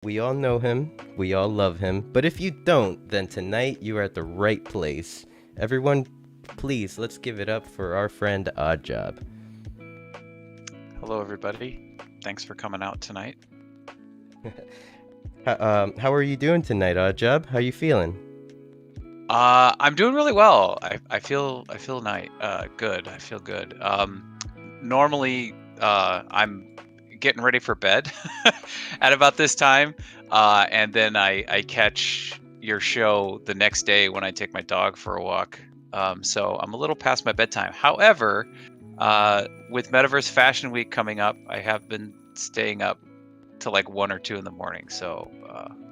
We all know him, we all love him, but if you don't, then tonight you are at the right place. Everyone, please, let's give it up for our friend Oddjob. Hello, everybody. Thanks for coming out tonight. How are you doing tonight, Oddjob? How you feeling? I'm doing really well. I feel good. I feel good. Normally, I'm getting ready for bed at about this time, and then I catch your show the next day when I take my dog for a walk. So I'm a little past my bedtime. However, with Metaverse Fashion Week coming up, I have been staying up to like 1 or 2 in the morning. So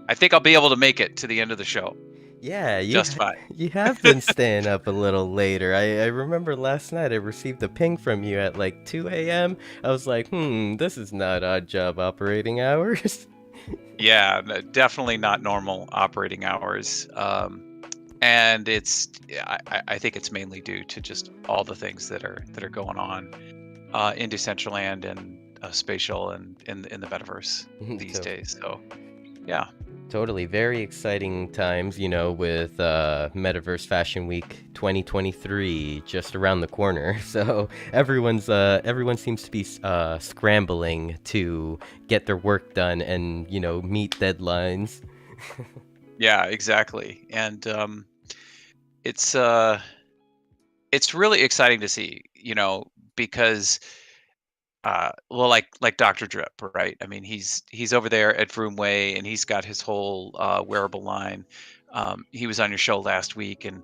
I think I'll be able to make it to the end of the show Yeah, just fine. you have been staying up a little later. I remember last night I received a ping from you at like 2 a.m. I was like, this is not Oddjob operating hours. Yeah, definitely not normal operating hours. And I think it's mainly due to just all the things that are going on in Decentraland and spatial and in the metaverse these So days. So yeah. totally, very exciting times, with Metaverse Fashion Week 2023 just around the corner. So everyone seems to be scrambling to get their work done and meet deadlines. Yeah, exactly. And it's it's really exciting to see, because well, like Dr. Drip, right? I mean, he's over there at Vroomway, and he's got his whole wearable line. He was on your show last week, and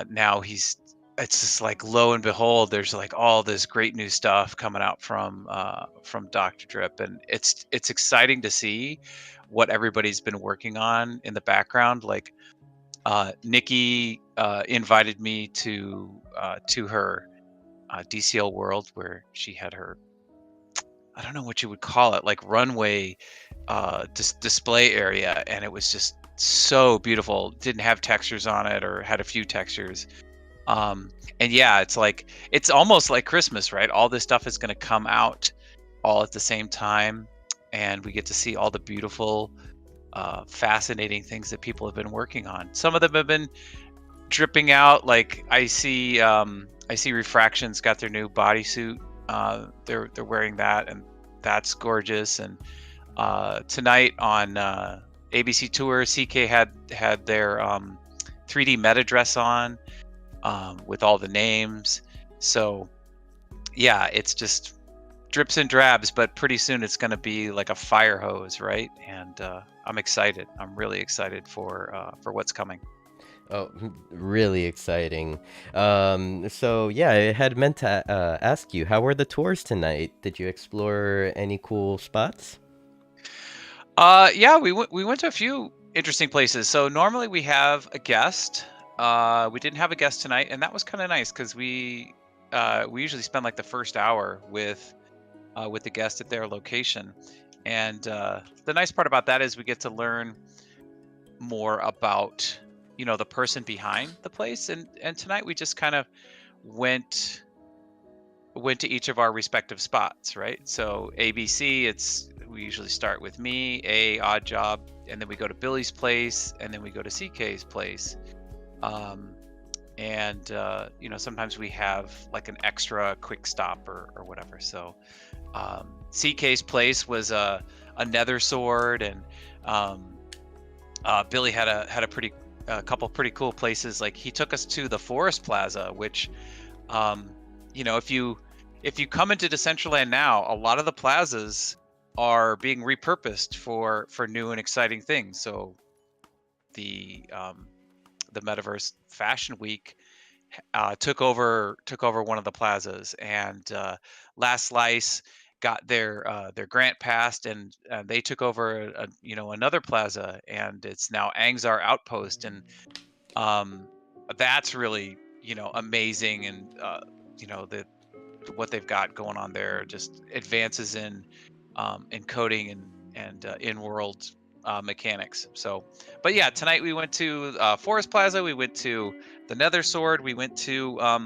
now it's just like lo and behold, there's like all this great new stuff coming out from Dr. Drip, and it's exciting to see what everybody's been working on in the background. Like Nikki invited me to her DCL World, where she had her, I don't know what you would call it, like runway display area, and it was just so beautiful. Didn't have textures on it, or had a few textures. Um, and yeah, it's almost like Christmas, right? All this stuff is going to come out all at the same time, and we get to see all the beautiful, fascinating things that people have been working on. Some of them have been dripping out. Like I see Refraction's got their new bodysuit. They're wearing that, and that's gorgeous. And tonight on ABC Tour, CK had their 3D meta dress on, with all the names. So yeah, it's just drips and drabs, but pretty soon it's going to be like a fire hose, right? And I'm excited. I'm really excited for what's coming. Oh, really exciting. So yeah, I had meant to ask you, how were the tours tonight? Did you explore any cool spots? Yeah, we went to a few interesting places. So normally we have a guest. We didn't have a guest tonight, and that was kind of nice because we usually spend like the first hour with the guest at their location. And the nice part about that is we get to learn more about, the person behind the place. And tonight we just kind of went went to each of our respective spots, right? So ABC, we usually start with me, Odd Job, and then we go to Billy's place, and then we go to CK's place. Um, and sometimes we have like an extra quick stop or whatever. So CK's place was a nether sword, and um, Billy had a pretty a couple pretty cool places. Like he took us to the Forest Plaza, which um, if you come into Decentraland now, a lot of the plazas are being repurposed for new and exciting things. So the um, the Metaverse Fashion Week took over one of the plazas, and Last Slice got their grant passed, and they took over another plaza, and it's now Angzar Outpost, and um, that's really amazing. And the what they've got going on there, just advances in coding and in-world mechanics. So, but yeah, tonight we went to Forest Plaza. We went to the Nether Sword. We went to a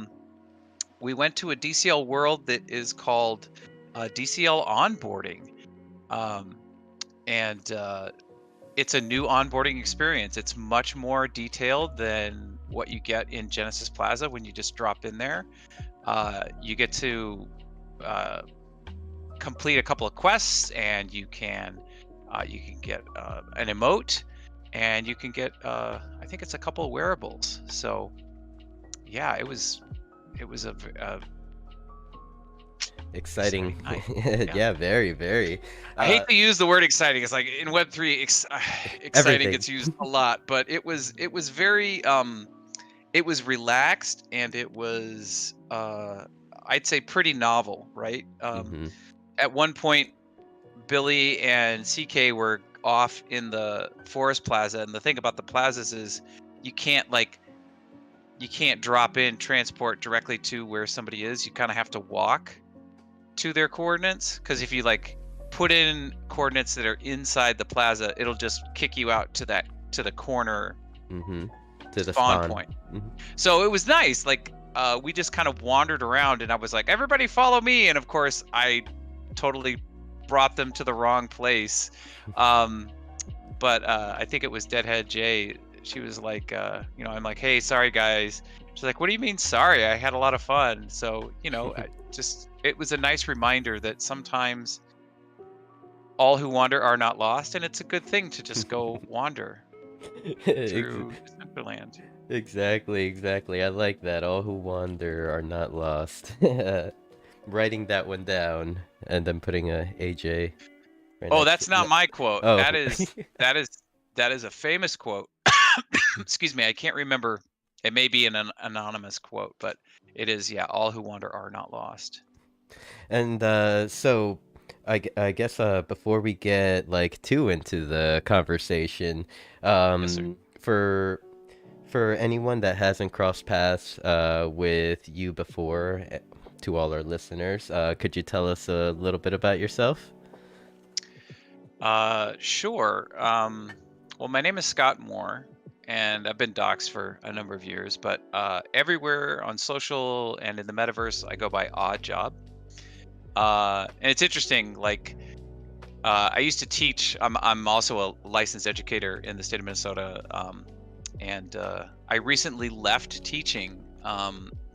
DCL world that is called DCL Onboarding. Um, and it's a new onboarding experience. It's much more detailed than what you get in Genesis Plaza when you just drop in there. You get to uh, complete a couple of quests, and you can get an emote, and you can get I think it's a couple of wearables. So yeah, it was a Exciting. exciting night. Yeah. Yeah, very, very. I hate Uh, to use the word exciting. It's like in Web3, exciting Everything. gets used a lot, but it was very it was relaxed, and it was I'd say pretty novel, right? Hmm. At one point, Billy and CK were off in the Forest Plaza, and the thing about the plazas is you can't like you can't drop in transport directly to where somebody is. You kind of have to walk to their coordinates, because if you like put in coordinates that are inside the plaza, it'll just kick you out to the corner Hmm. To the spawn spawn. point. Hmm. So it was nice. Like we just kind of wandered around, and I was like, everybody follow me, and of course I totally brought them to the wrong place. Um, but I think it was Deadhead Jay. She was like, I'm like, hey, sorry guys. She's like, what do you mean sorry? I had a lot of fun. So it was a nice reminder that sometimes all who wander are not lost, and it's a good thing to just go wander Ex- through Decentraland. Exactly, exactly. I like that. All who wander are not lost. Writing that one down and then putting a AJ right Oh, next to that's not my quote. Oh. That is a famous quote. Excuse me, I can't remember. It may be an anonymous quote, but it is, yeah, all who wander are not lost. And so I guess before we get like too into the conversation, Yes, sir. for anyone that hasn't crossed paths with you before, to all our listeners, could you tell us a little bit about yourself? Sure. Well, my name is Scott Moore, and I've been doxxed for a number of years, but everywhere on social and in the metaverse, I go by Awedjob. And it's interesting, like I used to teach. I'm also a licensed educator in the state of Minnesota, and I recently left teaching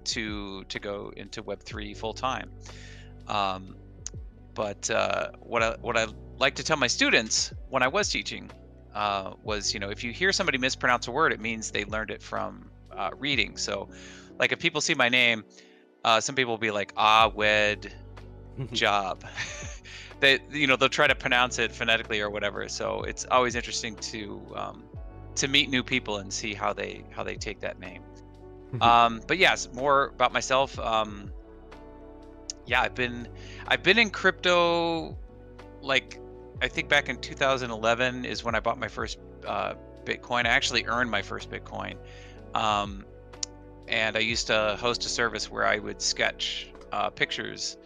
to go into Web3 full time. Um, but what I like to tell my students when I was teaching was, if you hear somebody mispronounce a word, it means they learned it from reading. So, like if people see my name, some people will be like, job. They'll try to pronounce it phonetically or whatever. So it's always interesting to meet new people and see how they take that name. But yes, more about myself. Yeah, I've been in crypto, like I think back in 2011 is when I bought my first Bitcoin. I actually earned my first Bitcoin. Um, and I used to host a service where I would sketch pictures.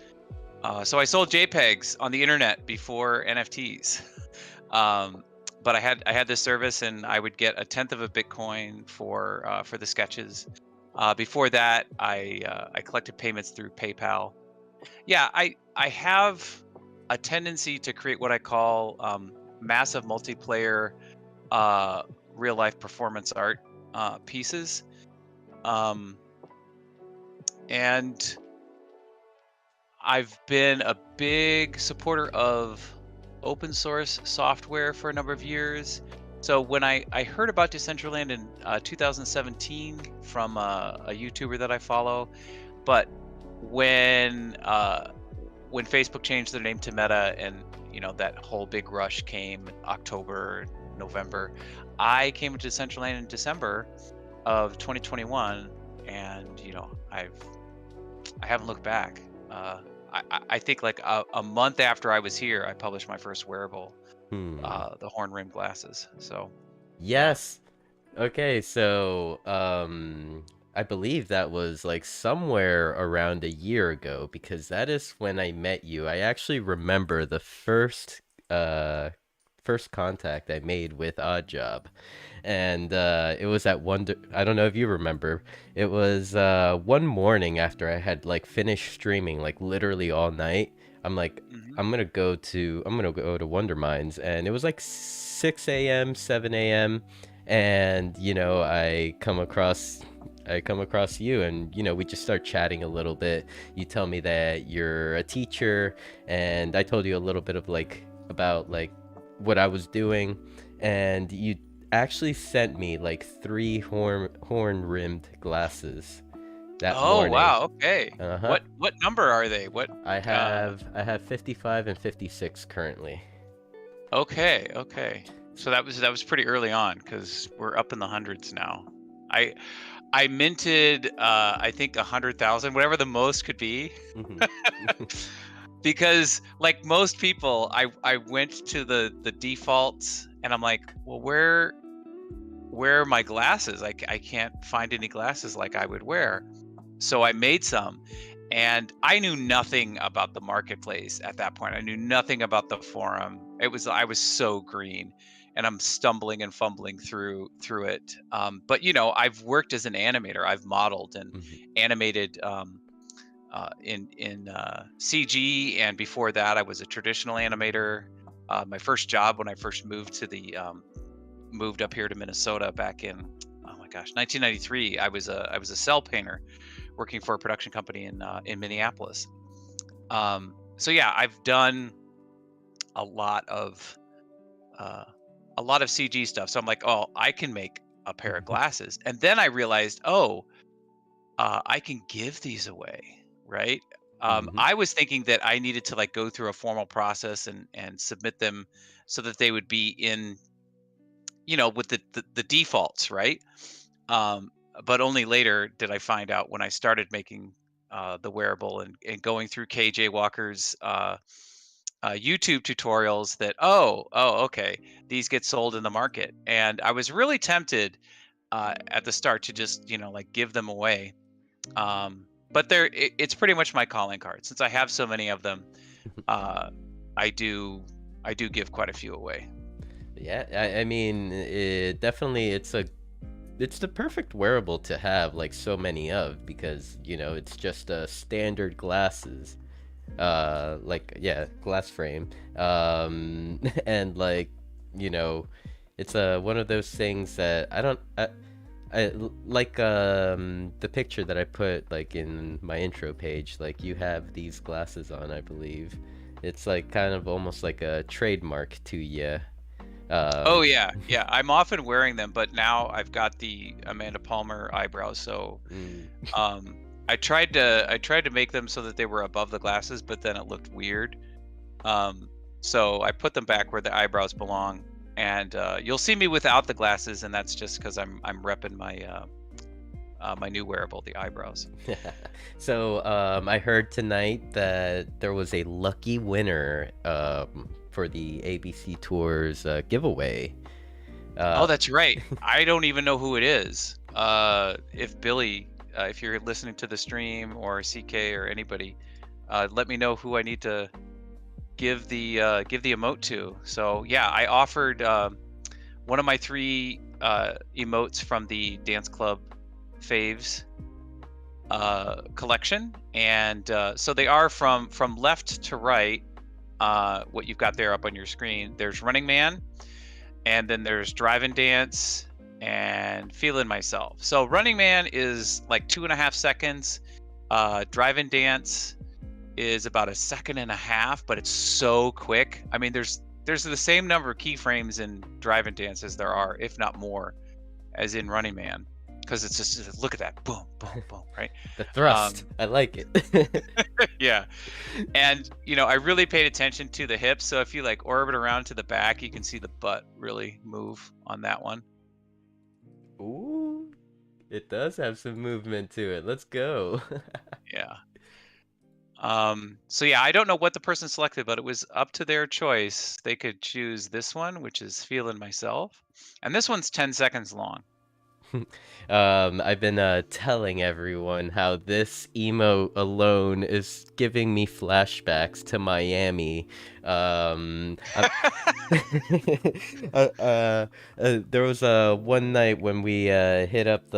So I sold JPEGs on the internet before NFTs. Um, but I had this service, and I would get a tenth of a Bitcoin for the sketches. Before that, I collected payments through PayPal. Yeah, I have a tendency to create what I call massive multiplayer uh, real life performance art pieces. Um, and I've been a big supporter of open source software for a number of years. So when I heard about Decentraland in 2017 from a YouTuber that I follow, but when when Facebook changed their name to Meta, and that whole big rush came October, November, I came to Decentraland in December of 2021, and I haven't looked back. Uh, I think like a month after I was here, I published my first wearable, Hmm. the horn rimmed glasses. So, yeah. Yes. Okay, so I believe that was like somewhere around a year ago because that is when I met you. I actually remember the uh first contact I made with Oddjob. And it was at I don't know if you remember. It was one morning after I had like finished streaming like literally all night. I'm like, Hmm. I'm gonna go to Wonder Mines, and it was like 6 a.m., 7 a.m., and I come across you, and we just start chatting a little bit. You tell me that you're a teacher, and I told you a little bit of like about like what I was doing, and you actually sent me like three horn rimmed glasses that Oh, morning. wow. Okay. Uh-huh. What number are they? What? I have 55 and 56 currently. Okay, okay. So that was pretty early on because we're up in the hundreds now. I I minted I think 100,000, whatever the most could be. Mhm. Because like most people, I went to the defaults and I'm like, well, where are my glasses? I can't find any glasses like I would wear. So I made some, and I knew nothing about the marketplace at that point. I knew nothing about the forum. I was so green, and I'm stumbling and fumbling through it. But I've worked as an animator. I've modeled and Mhm. animated in CG, and before that, I was a traditional animator. My first job when I first moved up here to Minnesota back in, oh my gosh, 1993. I was a cell painter working for a production company in Minneapolis. So yeah, I've done a lot of uh, a lot of CG stuff. So I'm like, oh, I can make a pair of glasses, and then I realized, oh, I can give these away, right? Mhm. I was thinking that I needed to like go through a formal process and submit them so that they would be in, with the defaults, right? Um, but only later did I find out when I started making the wearable and going through KJ Walker's YouTube tutorials that okay, these get sold in the market, and I was really tempted at the start to just like give them away. But it's pretty much my calling card since I have so many of them. Uh, I do I do give quite a few away. Yeah, I mean, it's the perfect wearable to have like so many of because it's just standard glasses, like yeah, glass frame, and like you know, it's one of those things that like the picture that I put like in my intro page. Like you have these glasses on, I believe. It's like kind of almost like a trademark to you. Oh Um, yeah, yeah. I'm often wearing them, but now I've got the Amanda Palmer eyebrows. So mm. um, I tried to make them so that they were above the glasses, but then it looked weird. Um, so I put them back where the eyebrows belong, and you'll see me without the glasses, and that's just because I'm repping my new wearable, the eyebrows. So I heard tonight that there was a lucky winner for the ABC Tours giveaway. Oh, Uh, that's right. I don't even know who it is. If Billy, if you're listening to the stream, or CK or anybody, let me know who I need to give the emote to. So yeah, I offered one of my three emotes from the Dance Club Faves collection, and so they are from left to right. What you've got there up on your screen. There's Running Man, and then there's Drive and Dance, and Feeling Myself. So Running Man is like 2.5 seconds. Drive and Dance is about a second and a half, but it's so quick. I mean, there's the same number of keyframes in Drive and Dance as there are, if not more, as in Running Man, because it's just look at that, boom, boom, boom, right? the thrust, Um, I like it. yeah, and I really paid attention to the hips. So if you like orbit around to the back, you can see the butt really move on that one. Ooh, it does have some movement to it. Let's go. Yeah. So yeah, I don't know what the person selected, but it was up to their choice. They could choose this one, which is Feeling Myself, and this one's 10 seconds long. I've been telling everyone how this emo alone is giving me flashbacks to Miami. I'm there was one night when we hit up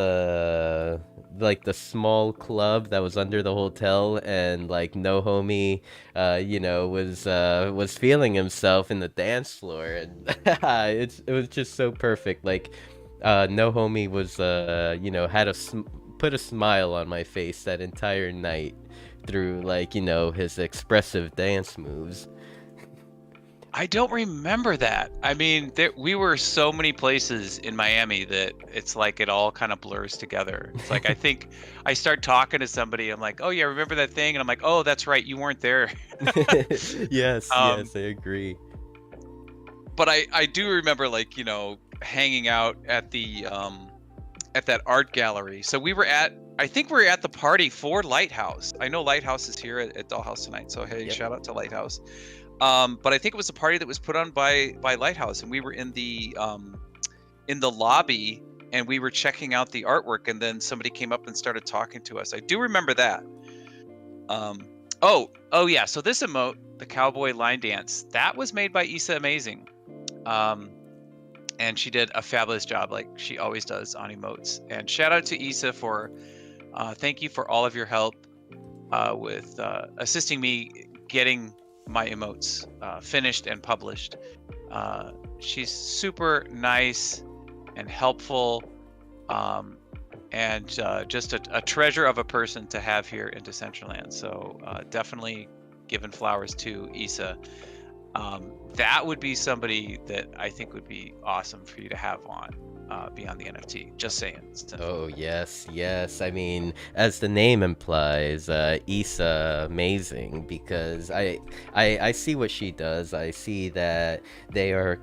like the small club that was under the hotel, and like No Homie, was feeling himself in the dance floor, and it was just so perfect. Like, No Homie was had put a smile on my face that entire night through, like, his expressive dance moves. I don't remember that. I mean, we were so many places in Miami that it's like it all kind of blurs together. It's like I think I start talking to somebody, I'm like, "Oh yeah, remember that thing?" And I'm like, "Oh, that's right, you weren't there." Yes, Um, yes, I agree. but I do remember, like, hanging out at that art gallery. So I think we were at the party for Lighthouse. I know Lighthouse is here at Dollhouse tonight. So hey, Yep. shout out to Lighthouse. But I think it was a party that was put on by Lighthouse, and we were in the lobby, and we were checking out the artwork, and then somebody came up and started talking to us. I do remember that. Um, oh yeah. So this emote, the cowboy line dance, that was made by Issa Amazing. Um, and she did a fabulous job, like she always does on emotes. And shout out to Issa for thank you for all of your help with assisting me getting my emotes finished and published. She's super nice and helpful, um, and just a treasure of a person to have here in Decentraland. So definitely giving flowers to Issa. That would be somebody that I think would be awesome for you to have on beyond the NFT. Just saying. Oh yes, yes. I mean, as the name implies, Issa amazing, because I see what she does. I see that they are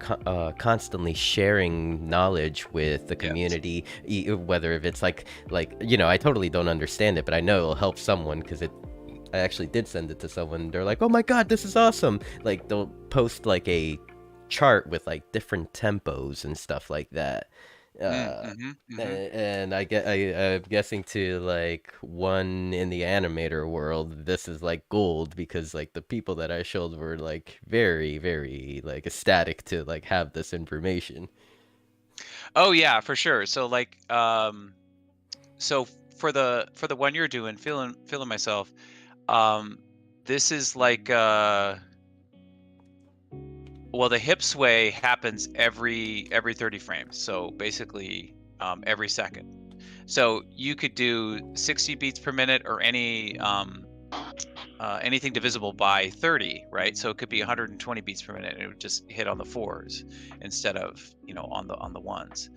constantly sharing knowledge with the Yes. community, whether if it's I totally don't understand it, but I know it'll help someone because I actually did send it to someone. They're like, "Oh my god, this is awesome!" Like they'll post like a chart with like different tempos and stuff like that. Uh, Mm-hmm, mm-hmm. and I'm guessing to like one in the animator world, this is like gold because like the people that I showed were like very, very like ecstatic to like have this information. Oh yeah, for sure. So like so for the one you're doing, feeling myself, um this is like well, the hip sway happens every 30 frames. So basically every second. So you could do 60 beats per minute or anything divisible by 30, right? So it could be 120 beats per minute. And it would just hit on the fours instead of on the ones.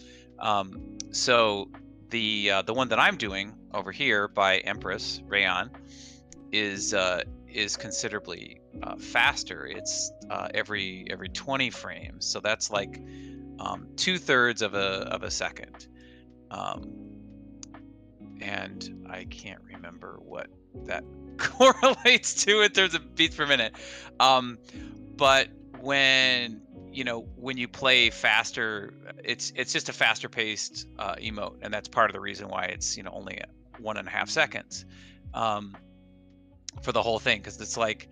So the one that I'm doing over here by Empress Rayon is considerably faster. It's every 20 frames, so that's like 2/3 of a second. Um, and I can't remember what that correlates to in terms of beats per minute. Um, but when you play faster, it's just a faster paced emote, and that's part of the reason why it's only at 1.5 seconds for the whole thing, because it's like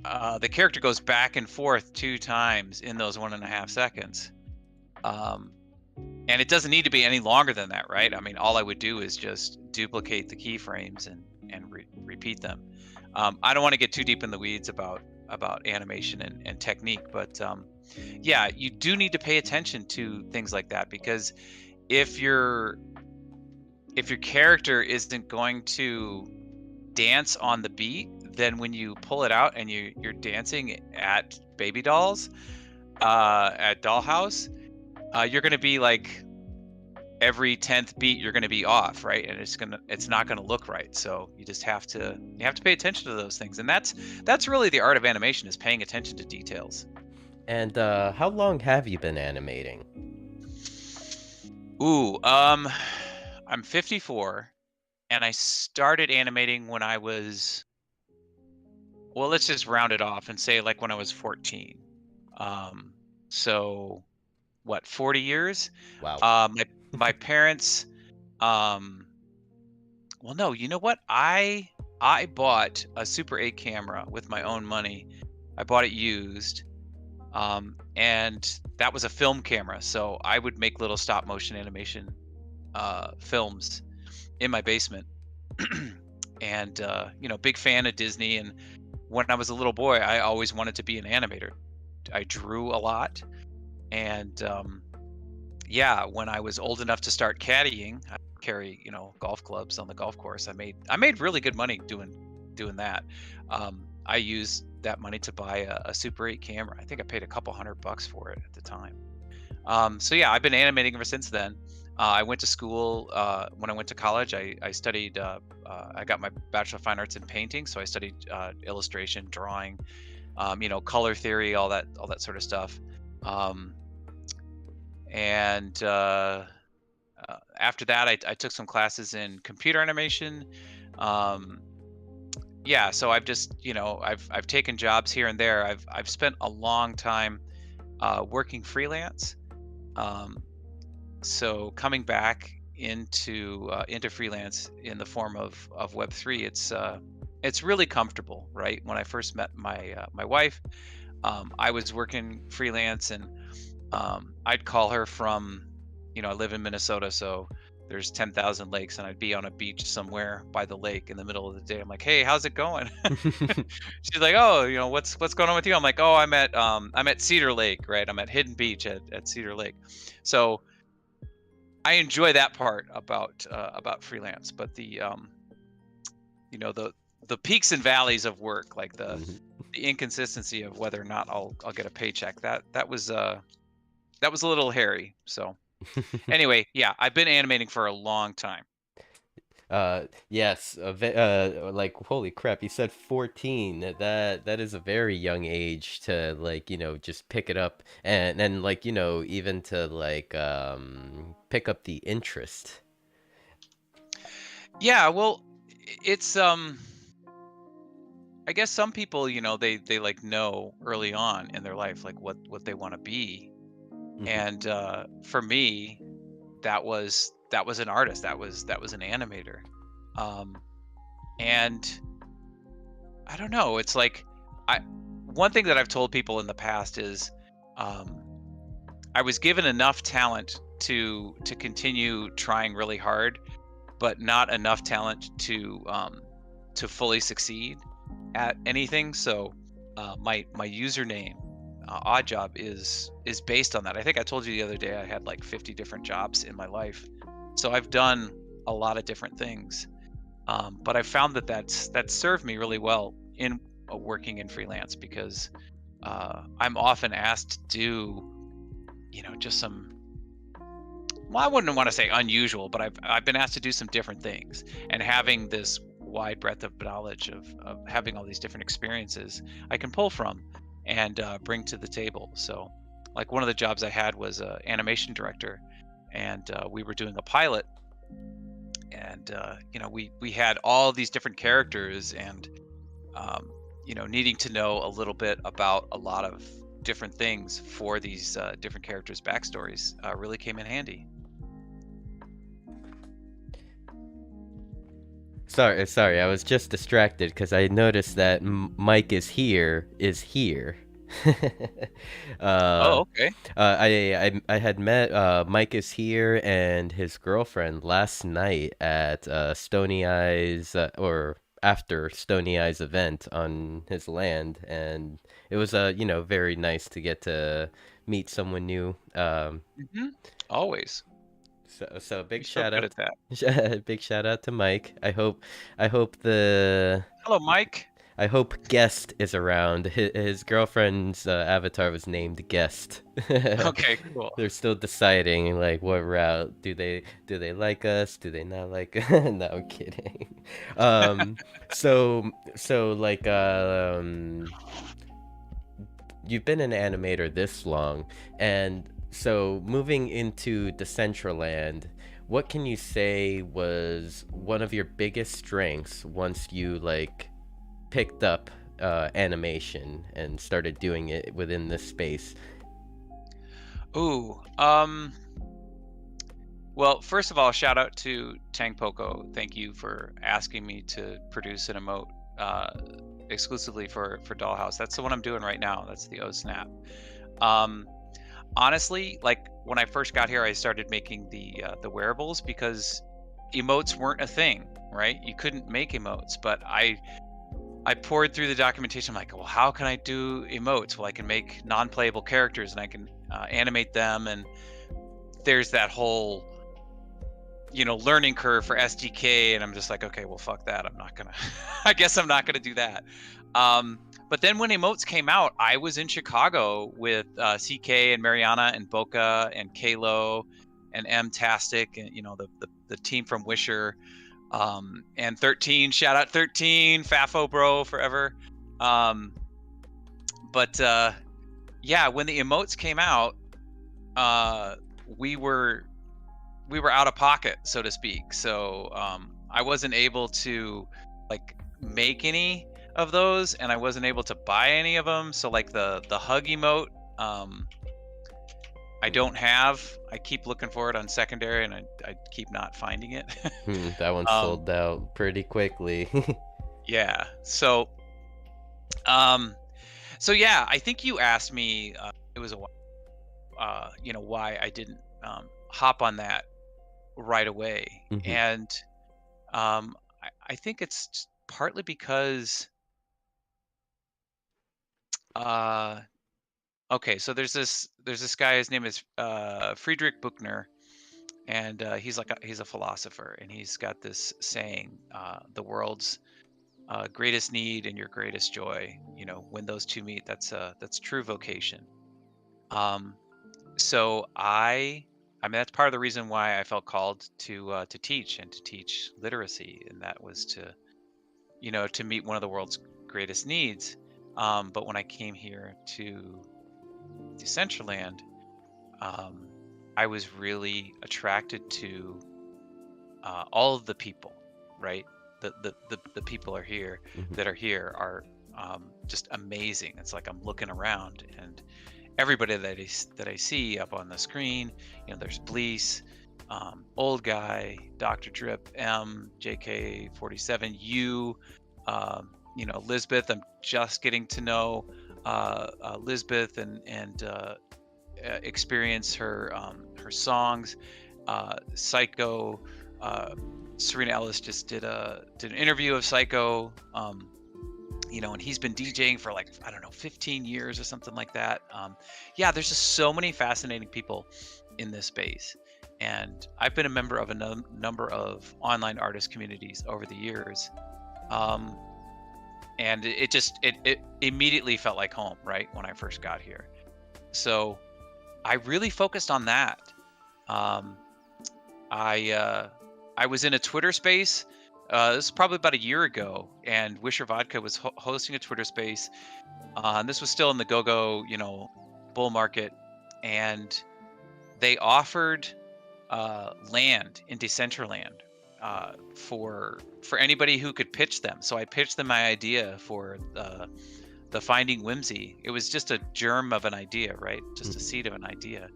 the character goes back and forth 2 times in those 1.5 seconds. Um, and it doesn't need to be any longer than that, right? I mean, all I would do is just duplicate the keyframes and repeat them. I don't want to get too deep in the weeds about animation and technique, but yeah, you do need to pay attention to things like that, because if your character isn't going to dance on the beat, then when you pull it out and you're dancing at Baby Dolls, at Dollhouse, you're gonna be like every 10th beat you're gonna be off, right? And it's not gonna look right. So you just have to pay attention to those things, and that's really the art of animation, is paying attention to details. And how long have you been animating? Ooh, I'm 54, and I started animating when I was, well, let's just round it off and say like when I was 14. Um, so what, 40 years? Wow. My parents, um, well, no, you know what? I bought a Super 8 camera with my own money. I bought it used, and that was a film camera. So I would make little stop motion animation films, in my basement. And big fan of Disney. And when I was a little boy, I always wanted to be an animator. I drew a lot, and yeah, when I was old enough to start caddying, I carry golf clubs on the golf course. I made really good money doing that. I used that money to buy a Super 8 camera. I think I paid a couple $100 for it at the time. So yeah, I've been animating ever since then. I went to school. When I went to college, I studied. I got my Bachelor of Fine Arts in painting, so I studied illustration, drawing, color theory, all that sort of stuff. Um, and After that, I took some classes in computer animation. Um, yeah, so I've just I've taken jobs here and there. I've spent a long time working freelance. Um, so coming back into freelance in the form of Web3, it's really comfortable, right? When I first met my wife, I was working freelance, and I'd call her from, I live in Minnesota, so there's 10,000 lakes, and I'd be on a beach somewhere by the lake in the middle of the day. I'm like, "Hey, how's it going?" She's like, "Oh, what's going on with you?" I'm like, "Oh, I'm at Cedar Lake, right? I'm at Hidden Beach at Cedar Lake." So I enjoy that part about freelance, but the peaks and valleys of work, like the inconsistency of whether or not I'll get a paycheck, that was a little hairy. So anyway, yeah, I've been animating for a long time. Yes, like holy crap, you said 14. That is a very young age to like, just pick it up and like, even to like pick up the interest. Yeah, well, it's I guess some people, they like know early on in their life like what they want to be. Hmm. And for me, that was an artist. That was an animator. Um, and I don't know. It's like I one thing that I've told people in the past is um, I was given enough talent to continue trying really hard, but not enough talent to fully succeed at anything. So my username, Oddjob, is based on that. I think I told you the other day I had like 50 different jobs in my life, so I've done a lot of different things. But I found that served me really well in working in freelance, because I'm often asked to do just some, well, I wouldn't want to say unusual, but I've been asked to do some different things, and having this wide breadth of knowledge of having all these different experiences I can pull from and bring to the table. So, like, one of the jobs I had was a animation director, and we were doing a pilot, and we had all these different characters, and needing to know a little bit about a lot of different things for these different characters' backstories really came in handy. Sorry, I was just distracted because I noticed that Mike is here. uh, Oh, okay. I had met Mike is here and his girlfriend last night at Stony Eyes or after Stony Eyes event on his land, and it was very nice to get to meet someone new. Hmm. Always. So big You're so shout good out, at that. big shout out to Mike. I hope the Hello, Mike. I hope Guest is around. His girlfriend's avatar was named Guest. Okay, cool. They're still deciding like what route do they like us? Do they not like us? No, I'm kidding. Um, so like you've been an animator this long, and so moving into Decentraland, what can you say was one of your biggest strengths once you like picked up animation and started doing it within this space? Ooh. Well, first of all, shout out to Tang Poco. Thank you for asking me to produce an emote uh, exclusively for Dollhouse. That's the one I'm doing right now. That's the O Snap. Um, Honestly, like when I first got here, I started making the wearables because emotes weren't a thing, right? You couldn't make emotes, but I poured through the documentation. I'm like, well, how can I do emotes? Well, I can make non-playable characters and I can animate them. And there's that whole, learning curve for SDK. And I'm just like, okay, well, fuck that. I'm not gonna. I guess I'm not gonna do that. But then when emotes came out, I was in Chicago with CK and Mariana and Boca and Kalo and M-Tastic and the team from Wisher. And 13, shout out 13, Fafo bro forever. But yeah, when the emotes came out, we were out of pocket, so to speak. So I wasn't able to like make any of those, and I wasn't able to buy any of them. So like the hug emote, I don't have. I keep looking for it on secondary, and I keep not finding it. That one sold out pretty quickly. Yeah. So yeah, I think you asked me. It was a while, why I didn't hop on that right away, and I think it's partly because okay, so there's this guy. His name is Friedrich Buchner, and he's a philosopher, and he's got this saying: the world's greatest need and your greatest joy. When those two meet, that's true vocation. So I mean, that's part of the reason why I felt called to teach and to teach literacy, and that was to to meet one of the world's greatest needs. But when I came here to Decentraland, I was really attracted to all of the people, right? The people are here that are here are just amazing. It's like I'm looking around and everybody that I see up on the screen, there's Blease, Old Guy, Dr. Drip, M, JK47, you, Lisbeth. I'm just getting to know Lisbeth and experience her songs. Psycho, Serena Ellis just did an interview of Psycho, and he's been DJing for like, I don't know, 15 years or something like that. Yeah, there's just so many fascinating people in this space. And I've been a member of a number of online artist communities over the years. And it immediately felt like home, right, when I first got here. So I really focused on that. I was in a Twitter space. This is probably about a year ago, and Wisher Vodka was hosting a Twitter space. And this was still in the go-go, bull market, and they offered land in Decentraland for anybody who could pitch them. So I pitched them my idea for the Finding Whimsy. It was just a germ of an idea, right? Just a seed of an idea.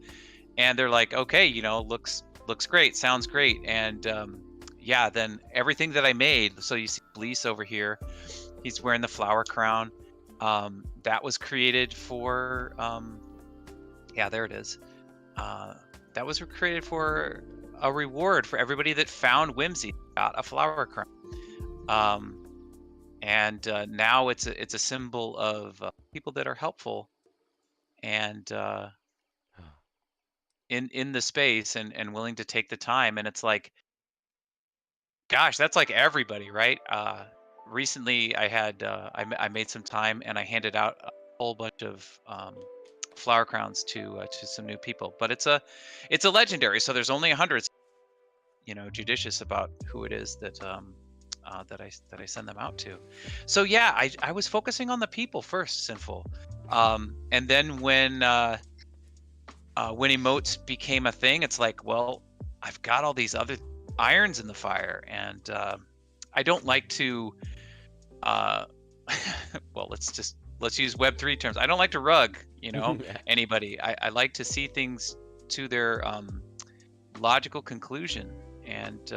And they're like, okay, looks great, sounds great. And yeah, then everything that I made, so you see Blease over here, he's wearing the flower crown. That was created for, yeah, there it is. That was created for a reward for everybody that found Whimsy, got a flower crown. And now it's a symbol of people that are helpful and in the space and willing to take the time. And it's like, gosh, that's like everybody, right? Recently, I had I made some time and I handed out a whole bunch of flower crowns to some new people. But it's a legendary, so there's only 100. Judicious about who it is that I send them out to. So yeah, I was focusing on the people first, Sinful, and then when emotes became a thing, it's like, well, I've got all these other irons in the fire, and I don't like to well, let's use Web3 terms. I don't like to rug anybody. I like to see things to their logical conclusion. And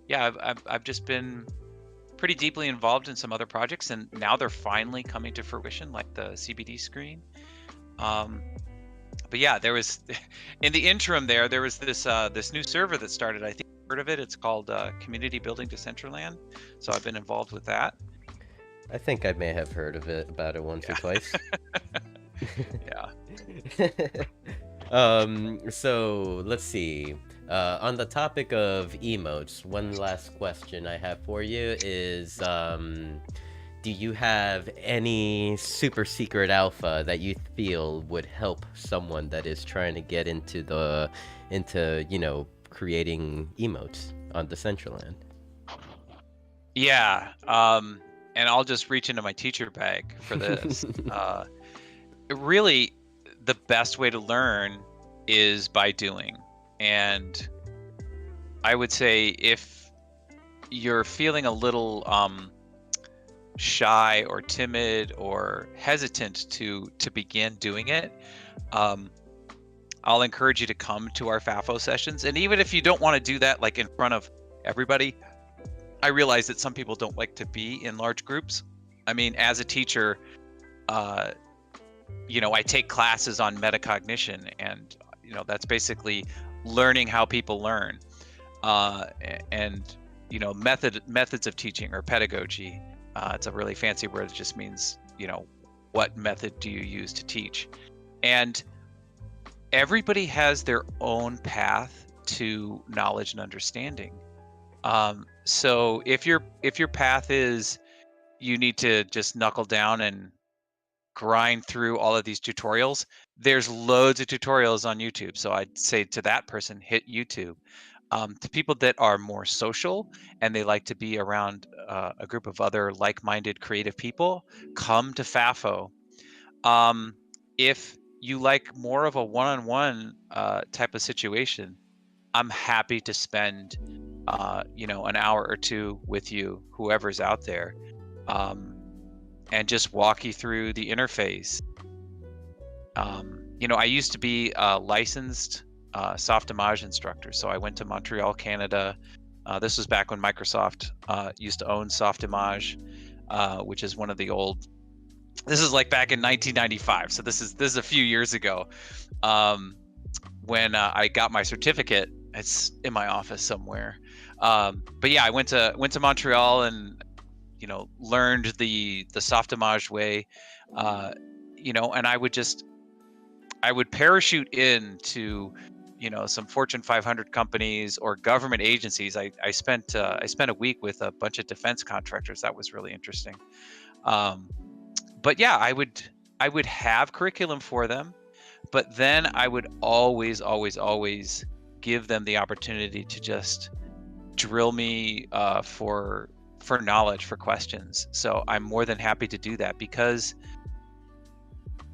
yeah, I've just been pretty deeply involved in some other projects, and now they're finally coming to fruition, like the CBD screen. But yeah, there was in the interim there was this this new server that started, I think heard of it. It's called Community Building Decentraland. So I've been involved with that. I think I may have heard of it about it once or twice. Yeah. So let's see. On the topic of emotes, one last question I have for you is, do you have any super secret alpha that you feel would help someone that is trying to get into creating emotes on Decentraland? Yeah. And I'll just reach into my teacher bag for this. Really, the best way to learn is by doing. And I would say if you're feeling a little shy or timid or hesitant to begin doing it, I'll encourage you to come to our FAFO sessions. And even if you don't want to do that like in front of everybody, I realize that some people don't like to be in large groups. I mean, as a teacher, I take classes on metacognition, and that's basically learning how people learn, and methods of teaching or pedagogy. It's a really fancy word. It just means what method do you use to teach, and everybody has their own path to knowledge and understanding. So if your path is you need to just knuckle down and grind through all of these tutorials, there's loads of tutorials on YouTube. So I'd say to that person, hit YouTube. To people that are more social and they like to be around a group of other like-minded creative people, come to FAFO. If you like more of a one-on-one type of situation, I'm happy to spend an hour or two with you, whoever's out there, and just walk you through the interface. I used to be a licensed Softimage instructor, so I went to Montreal, Canada. This was back when Microsoft used to own Softimage, which is one of the old. This is like back in 1995, so this is a few years ago. When I got my certificate, it's in my office somewhere. But yeah, I went to Montreal and learned the Softimage way. And I would parachute into some Fortune 500 companies or government agencies. I spent a week with a bunch of defense contractors. That was really interesting. But yeah, I would have curriculum for them, but then I would always give them the opportunity to just drill me for knowledge, for questions. So I'm more than happy to do that, because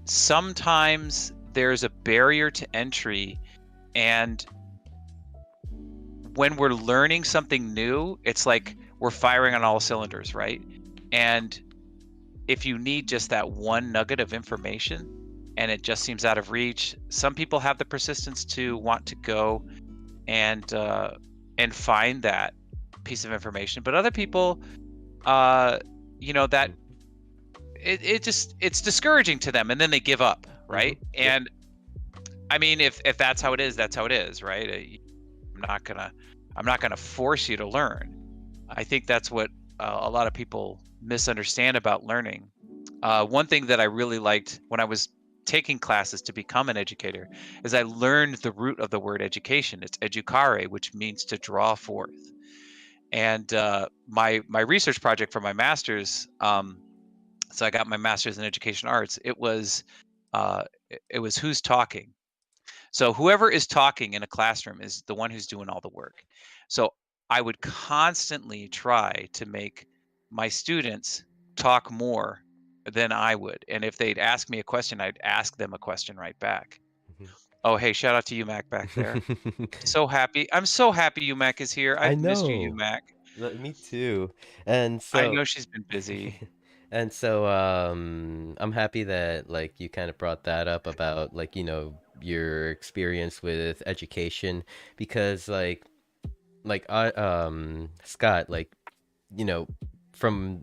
sometimes there's a barrier to entry, and when we're learning something new, it's like we're firing on all cylinders, right? And if you need just that one nugget of information and it just seems out of reach, some people have the persistence to want to go and find that piece of information, but other people, that it's discouraging to them, and then they give up, right? Mm-hmm. And I mean, if that's how it is, that's how it is, right? I'm not gonna force you to learn. I think that's what a lot of people misunderstand about learning. One thing that I really liked when I was taking classes to become an educator is I learned the root of the word education. It's educare, which means to draw forth. And my research project for my master's, so I got my master's in education arts. It was who's talking. So whoever is talking in a classroom is the one who's doing all the work. So I would constantly try to make my students talk more than I would. And if they'd ask me a question, I'd ask them a question right back. Oh, hey, shout out to UMac back there. So happy. I'm so happy UMac is here. I I've missed you, know. UMac. Me too. And I so know she's been busy. I'm happy that like you kind of brought that up about like, your experience with education, because like I Scott, like, you know, from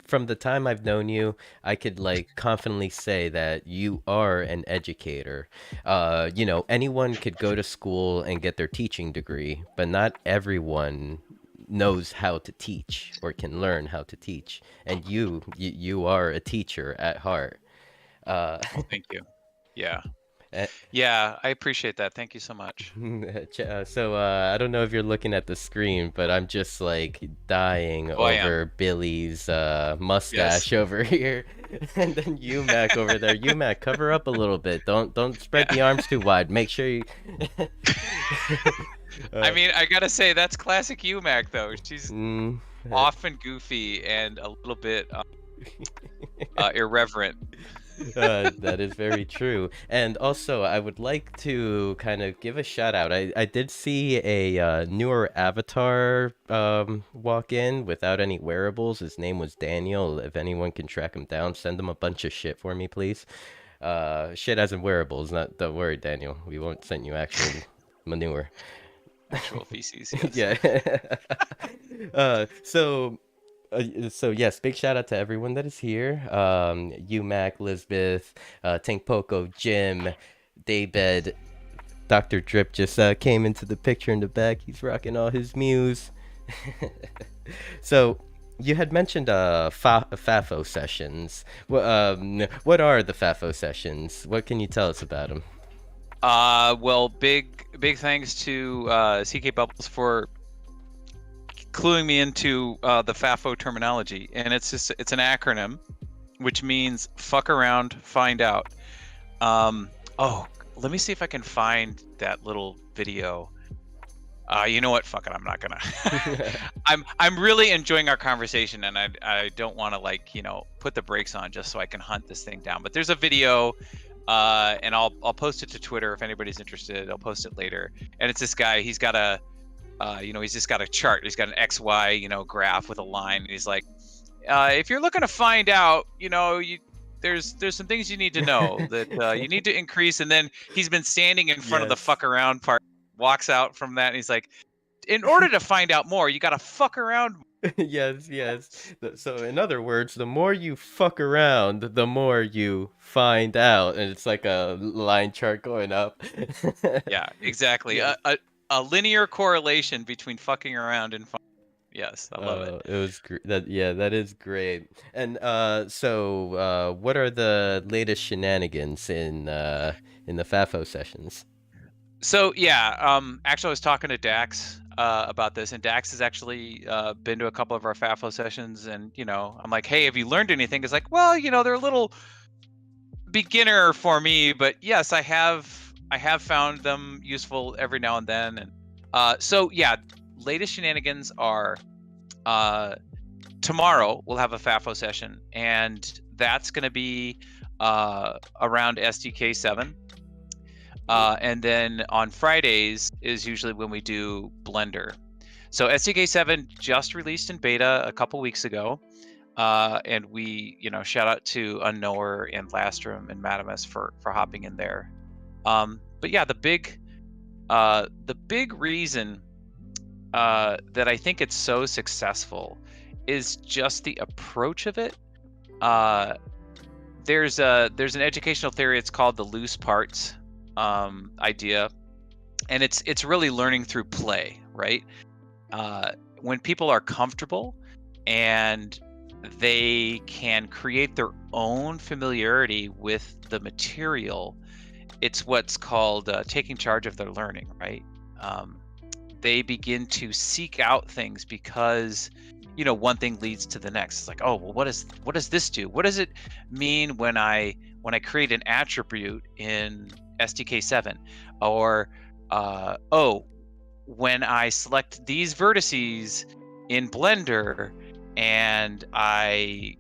from the time I've known you, I could like confidently say that you are an educator. Anyone could go to school and get their teaching degree, but not everyone knows how to teach or can learn how to teach. And you are a teacher at heart. Uh, Well, thank you. Yeah. eh, Yeah, I appreciate that. Thank you so much. so I don't know if you're looking at the screen, but I'm just like dying Oh, I am. over Billy's Yes. mustache over here, and then UMac over there. UMac, cover up a little bit. Don't spread Yeah. the arms too wide. Make sure you. I uh, mean, I gotta say that's classic UMac though. She's mm, uh, often goofy and a little bit irreverent. that is very true. And also, I would like to kind of give a shout out. I did see a newer avatar walk in without any wearables. His name was Daniel. If anyone can track him down, send him a bunch of shit for me, please. Shit as in wearables. Not, don't worry, Daniel. We won't send you actual manure. Actual feces, yes. Yeah. So so yes, big shout out to everyone that is here. UMac, Lisbeth, Tank Poco, Jim, Daybed, Dr. Drip just came into the picture in the back. He's rocking all his muse. So you had mentioned FAFO sessions. What are the FAFO sessions? What can you tell us about them? Well, big thanks to CK Bubbles for cluing me into the FAFO terminology, and it's an acronym, which means fuck around, find out. Oh, let me see if I can find that little video. You know what? Fuck it. I'm not gonna. I'm really enjoying our conversation, and I don't want to put the brakes on just so I can hunt this thing down. But there's a video, and I'll post it to Twitter if anybody's interested. I'll post it later. And it's this guy. He's got a, he's just got a chart. He's got an XY, graph with a line. And he's like, if you're looking to find out, there's some things you need to know that you need to increase. And then he's been standing in front of the Yes. fuck around part. Walks out from that and he's like, in order to find out more, you gotta fuck around. Yes, yes. So, in other words, the more you fuck around, the more you find out, and it's like a line chart going up. Yeah, exactly. Yes. A linear correlation between fucking around and fun. Yes, I love it. It was that is great. And what are the latest shenanigans in the FAFO sessions? So yeah, actually I was talking to Dax about this, and Dax has actually been to a couple of our FAFO sessions, and I'm like, hey, have you learned anything? It's like, well, they're a little beginner for me, but yes, I have found them useful every now and then. And so yeah, latest shenanigans are tomorrow we'll have a FAFO session, and that's going to be around SDK 7. And then on Fridays is usually when we do Blender. So SDK 7 just released in beta a couple weeks ago. And we, shout out to Unknower and Lastrum and Madamus for hopping in there. But yeah, the big reason that I think it's so successful is just the approach of it. There's an educational theory. It's called the loose parts idea, and it's really learning through play, right? When people are comfortable and they can create their own familiarity with the material, it's what's called taking charge of their learning, right? They begin to seek out things because one thing leads to the next. It's like, oh well, what does this do? What does it mean when I create an attribute in SDK 7? Or when I select these vertices in Blender and I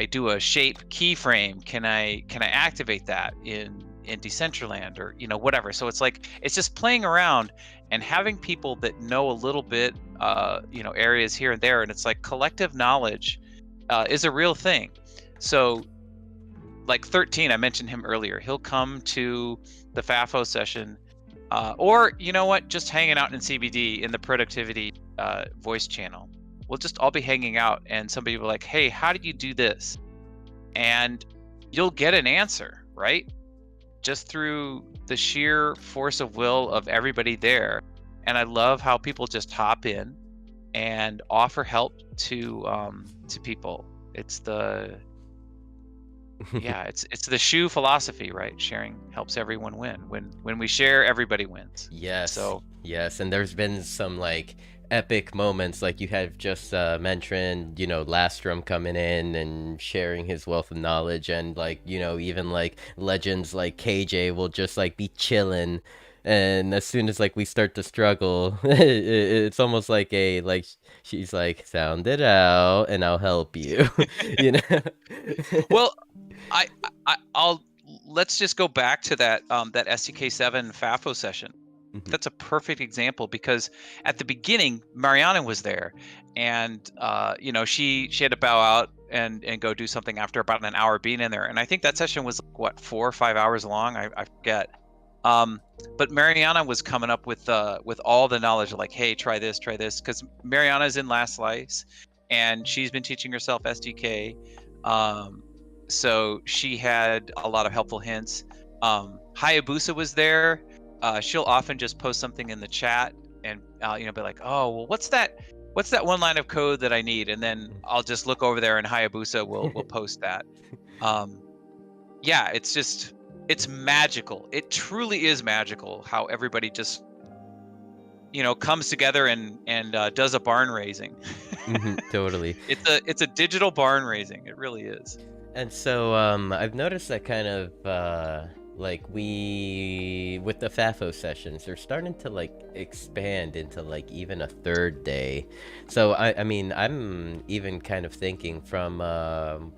do a shape keyframe, can I activate that in Decentraland or whatever? So it's like, it's just playing around and having people that know a little bit areas here and there, and it's like collective knowledge is a real thing. So like 13, I mentioned him earlier, he'll come to the FAFO session, or just hanging out in CBD in the productivity voice channel. we'll just all be hanging out, and somebody will be like, hey, how do you do this? And you'll get an answer, right? Just through the sheer force of will of everybody there. And I love how people just hop in and offer help to people. It's the yeah, it's the shoe philosophy, right? Sharing helps everyone win. When we share, everybody wins. Yes, So yes, and there's been some like epic moments, like you have just mentioned, Lastrom coming in and sharing his wealth of knowledge, and like, even like legends like KJ will just like be chilling, and as soon as like we start to struggle, it's almost like she's like, sound it out, and I'll help you, you know. well, I'll let's just go back to that SDK7 FAFO session. Mhm, That's a perfect example because at the beginning, Mariana was there, and she had to bow out and go do something after about an hour being in there. And I think that session was like, what, 4 or 5 hours long? I forget. Um, but Mariana was coming up with all the knowledge of like, hey, try this, because Mariana's in Last Slice, and she's been teaching herself SDK. Um, so she had a lot of helpful hints. Hayabusa was there. She'll often just post something in the chat and be like, oh, well, what's that one line of code that I need? And then I'll just look over there and Hayabusa will post that. Yeah, it's magical. It truly is magical how everybody just comes together and does a barn raising. totally. It's a digital barn raising. It really is. And so I've noticed that kind of like we with the FAFO sessions, they're starting to like expand into like even a third day. So I mean I'm even kind of thinking from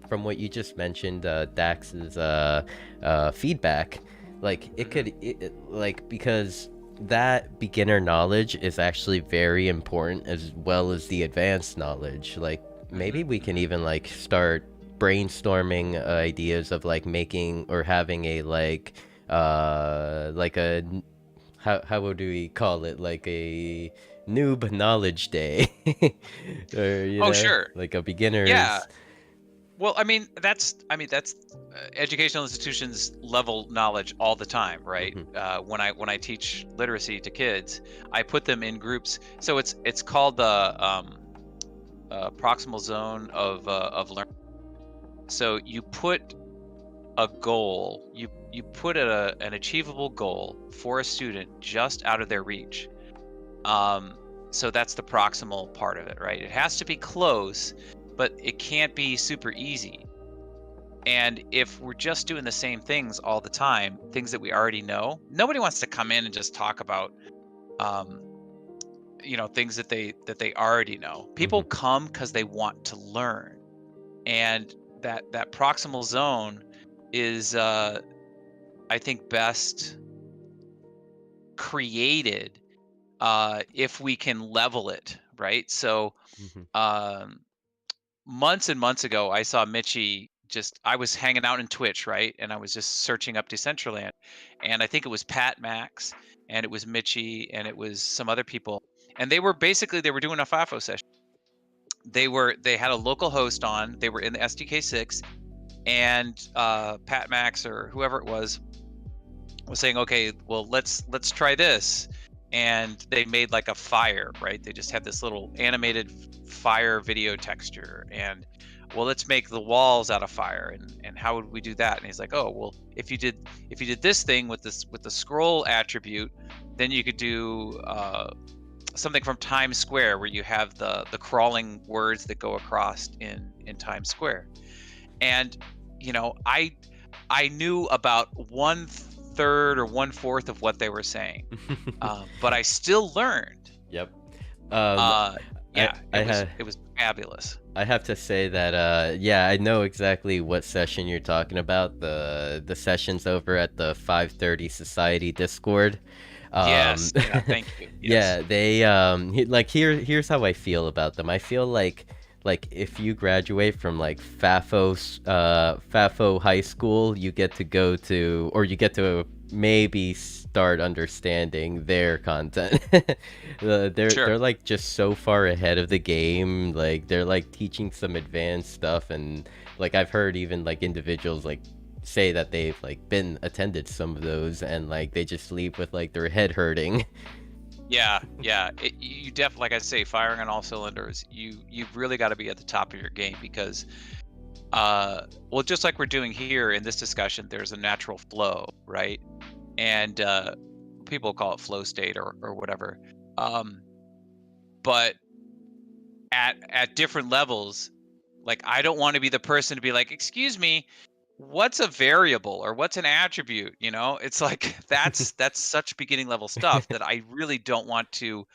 what you just mentioned, Dax's feedback, like like because that beginner knowledge is actually very important as well as the advanced knowledge. Like maybe we can even like start brainstorming ideas of like making or having a like a how would we call it, like a noob knowledge day or Oh, sure. like a Yeah. beginners. Well, that's educational institutions level knowledge all the time, right? Hmm. When I teach literacy to kids, I put them in groups. So it's called the proximal zone of learning. So you put a goal, you put an achievable goal for a student just out of their reach. So that's the proximal part of it, right? It has to be close, but it can't be super easy. And if we're just doing the same things all the time, things that we already know, nobody wants to come in and just talk about things that they already know. People Hmm. come because they want to learn. And that proximal zone is I think best created if we can level it, right? So Hmm. um, months and months ago, I saw Mitchie. I was hanging out in Twitch, right? And I was just searching up Decentraland, and I think it was Pat Max, and it was Mitchie, and it was some other people, and they were doing a FAFO session. They had a local host on. They were in the SDK6, and Pat Max or whoever it was saying, okay, well, let's try this. And they made like a fire, right? They just had this little animated fire video texture, and well, let's make the walls out of fire. And how would we do that? And he's like, oh, well, if you did this thing with the scroll attribute, then you could do something from Times Square where you have the crawling words that go across in Times Square. And I knew about 1/3 or 1/4 of what they were saying, but I still learned. Yep. um Yeah, I had it was fabulous. I have to say that yeah, I know exactly what session you're talking about. The sessions over at the 530 Society Discord. Yes, yeah, thank you. Yes. Yeah, they like here's how I feel about them. I feel like if you graduate from like FAFO high school, you get to go to, or you get to maybe start understanding their content. They're Sure. like just so far ahead of the game. Like they're like teaching some advanced stuff, and like I've heard even like individuals like say that they've like been attended some of those, and like they just leave with like their head hurting. Yeah, yeah. You definitely, like I say, firing on all cylinders. You've really got to be at the top of your game because, well, just like we're doing here in this discussion, there's a natural flow, right? And people call it flow state or whatever. Um, but at different levels, like I don't want to be the person to be like, "Excuse me, what's a variable or what's an attribute?" You know, it's like that's such beginning level stuff that I really don't want to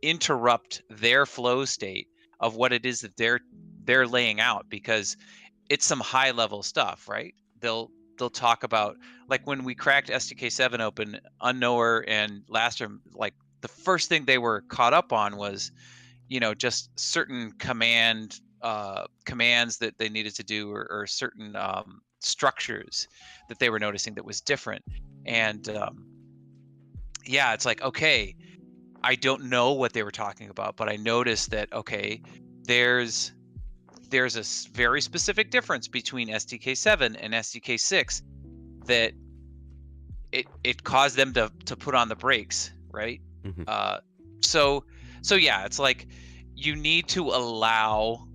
interrupt their flow state of what it is that they're laying out because it's some high level stuff, right? They'll talk about like when we cracked SDK7 open, Unknower and Laster, like the first thing they were caught up on was, just certain commands that they needed to do or certain structures that they were noticing that was different. And yeah, it's like, okay, I don't know what they were talking about, but I noticed that, okay, there's there's very specific difference between SDK7 and SDK6 that it caused them to put on the brakes, right? Mhm. Uh, so so yeah, it's like you need to allow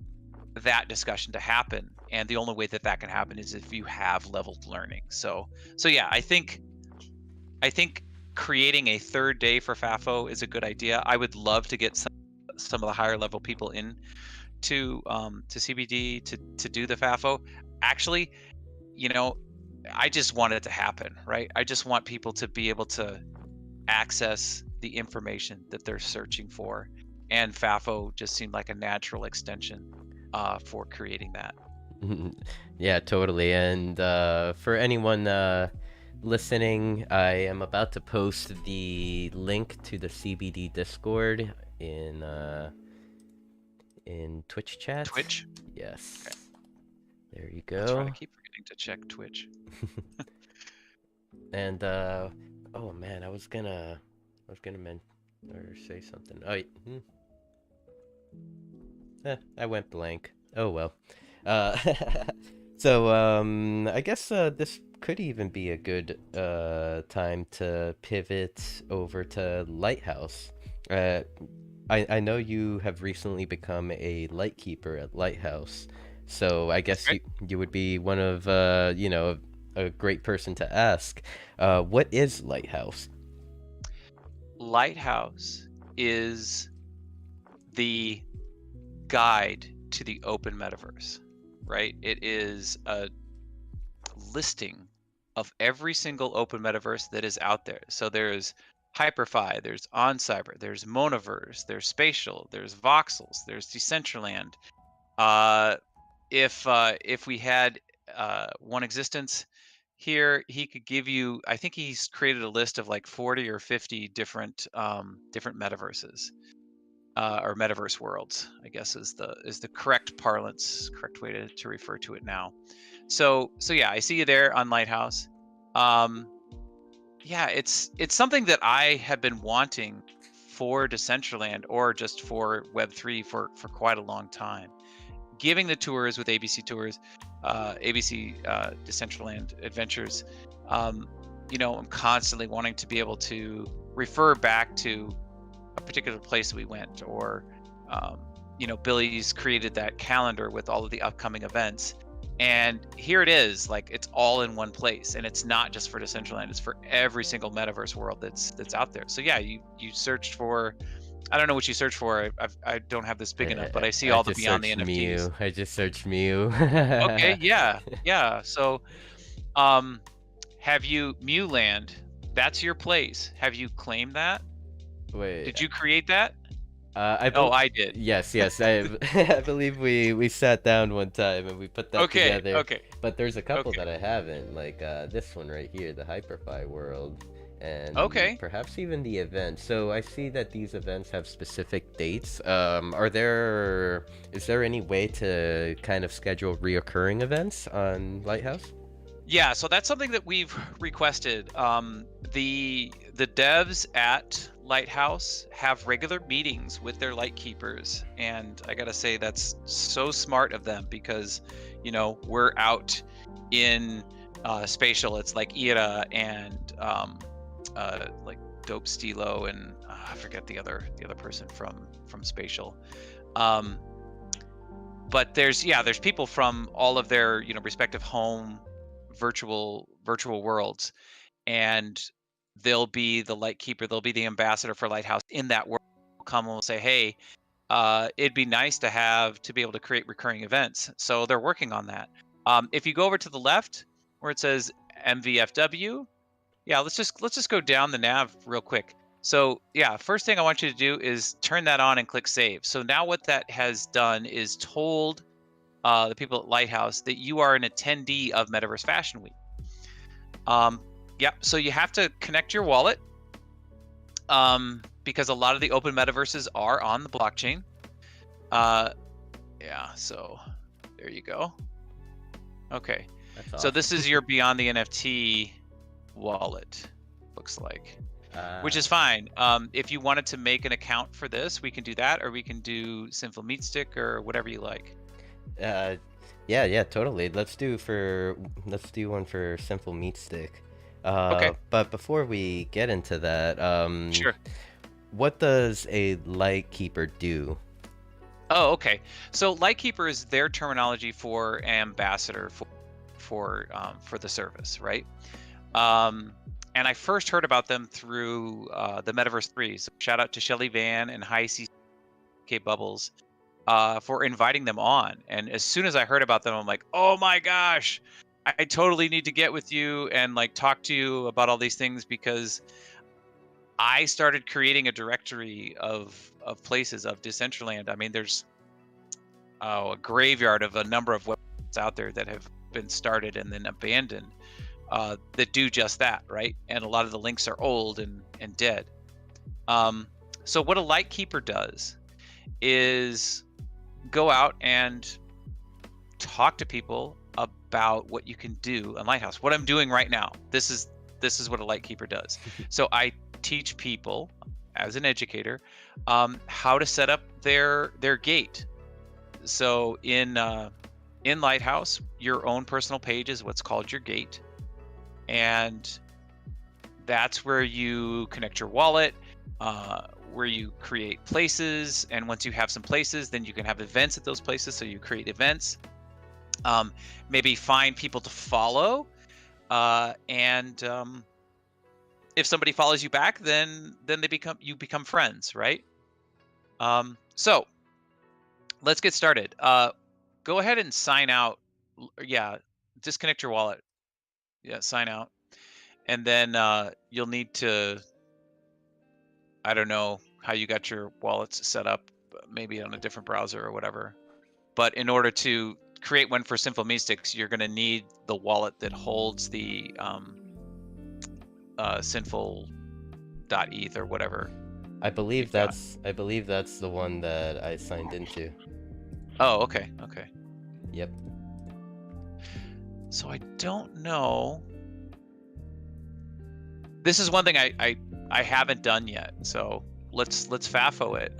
that discussion to happen, and the only way that that can happen is if you have leveled learning. So yeah, I think creating a third day for FAFO is a good idea. I would love to get some of the higher level people in to CBD to do the FAFO. Actually, you know, I just want it to happen, right? I just want people to be able to access the information that they're searching for, and FAFO just seemed like a natural extension for creating that. Yeah, totally. And for anyone listening, I am about to post the link to the CBD Discord in Twitch chat. Twitch. Yes. Okay, There you that's right. I go. keep forgetting to check Twitch. And oh man, I was gonna or say something. Oh, I went blank. Oh well. Uh, so I guess this could even be a good time to pivot over to Lighthouse. Uh, I know you have recently become a lightkeeper at Lighthouse, so I That's guess right. you would be one of a great person to ask. What is Lighthouse? Lighthouse is the guide to the open metaverse, right? It is a listing of every single open metaverse that is out there. So there's Hyperfi, there's OnCyber, there's Monoverse, there's Spatial, there's Voxels, there's Decentraland. Uh, if we had one existence here, he could give you. I think he's created a list of like 40 or 50 different metaverses or metaverse worlds. I guess is the correct parlance, correct way to refer to it now. So yeah, I see you there on Lighthouse. Um, yeah, it's something that I have been wanting for Decentraland or just for Web3 for quite a long time. Giving the tours with ABC Tours, ABC Decentraland Adventures, um, I'm constantly wanting to be able to refer back to a particular place we went, or um, Billy's created that calendar with all of the upcoming events, and here it is, like it's all in one place, and it's not just for Decentraland; it's for every single metaverse world that's out there. So yeah, you searched for. I don't know what you searched for. I don't have this big enough, but I see I all the just Beyond the searched NFTs. Mew. I just searched Mew. Okay, yeah, yeah. So, um, have you Mewland? That's your place. Have you claimed that? Wait, Did you create that? I Oh, bel I did. yes, yes. I believe we sat down one time and we put that Okay, together. okay, But there's a couple okay, that I haven't, like this one right here, the Hyperfi World, and okay. perhaps even the event. So I see that these events have specific dates. Is there any way to kind of schedule reoccurring events on Lighthouse? Yeah, so that's something that we've requested. The devs at Lighthouse have regular meetings with their lightkeepers, and I gotta say that's so smart of them because, we're out in spatial. It's like Ira and like Dope Stilo and I forget the other person from spatial. Um, but there's people from all of their respective home virtual worlds, and they'll be the lightkeeper, they'll be the ambassador for Lighthouse in that world. They'll come and will say, hey, it'd be nice to be able to create recurring events. So they're working on that. If you go over to the left where it says MVFW, yeah, let's just go down the nav real quick. So yeah, first thing I want you to do is turn that on and click save. So now what that has done is told the people at Lighthouse that you are an attendee of Metaverse Fashion Week. So you have to connect your wallet because a lot of the open metaverses are on the blockchain. So there you go. Okay, That's so awesome. this is your Beyond the NFT wallet, looks like. Which is fine. If you wanted to make an account for this, we can do that, or we can do Sinful Meat Stick or whatever you like. Yeah, totally. Let's do one for Simple Meat Stick. Okay, But before we get into that, sure. what does a Lightkeeper do? Oh, okay. So Lightkeeper is their terminology for ambassador for the service, right? And I first heard about them through the Metaverse 3. So shout out to Shelly Van and High CK Bubbles for inviting them on. And as soon as I heard about them, I'm like, oh my gosh, I totally need to get with you and like talk to you about all these things, because I started creating a directory of places of Decentraland. I mean, there's a graveyard of a number of websites out there that have been started and then abandoned that do just that, right? And a lot of the links are old and dead. So what a Lightkeeper does is go out and talk to people about what you can do on Lighthouse. What I'm doing right now, this is what a Lightkeeper does. So I teach people as an educator how to set up their gate. So in Lighthouse, your own personal page is what's called your gate, and that's where you connect your wallet, where you create places, and once you have some places, then you can have events at those places. So you create events, maybe find people to follow, and if somebody follows you back, then you become friends, right? So let's get started. Go ahead and sign out. Yeah, disconnect your wallet. Yeah, sign out, and then you'll need to, I don't know how you got your wallets set up, maybe on a different browser or whatever. But in order to create one for Sinful Meat Sticks, you're going to need the wallet that holds the sinful.eth or whatever. I believe that's the one that I signed into. Oh, okay. Yep. So I don't know. This is one thing I haven't done yet. So let's FAFO it,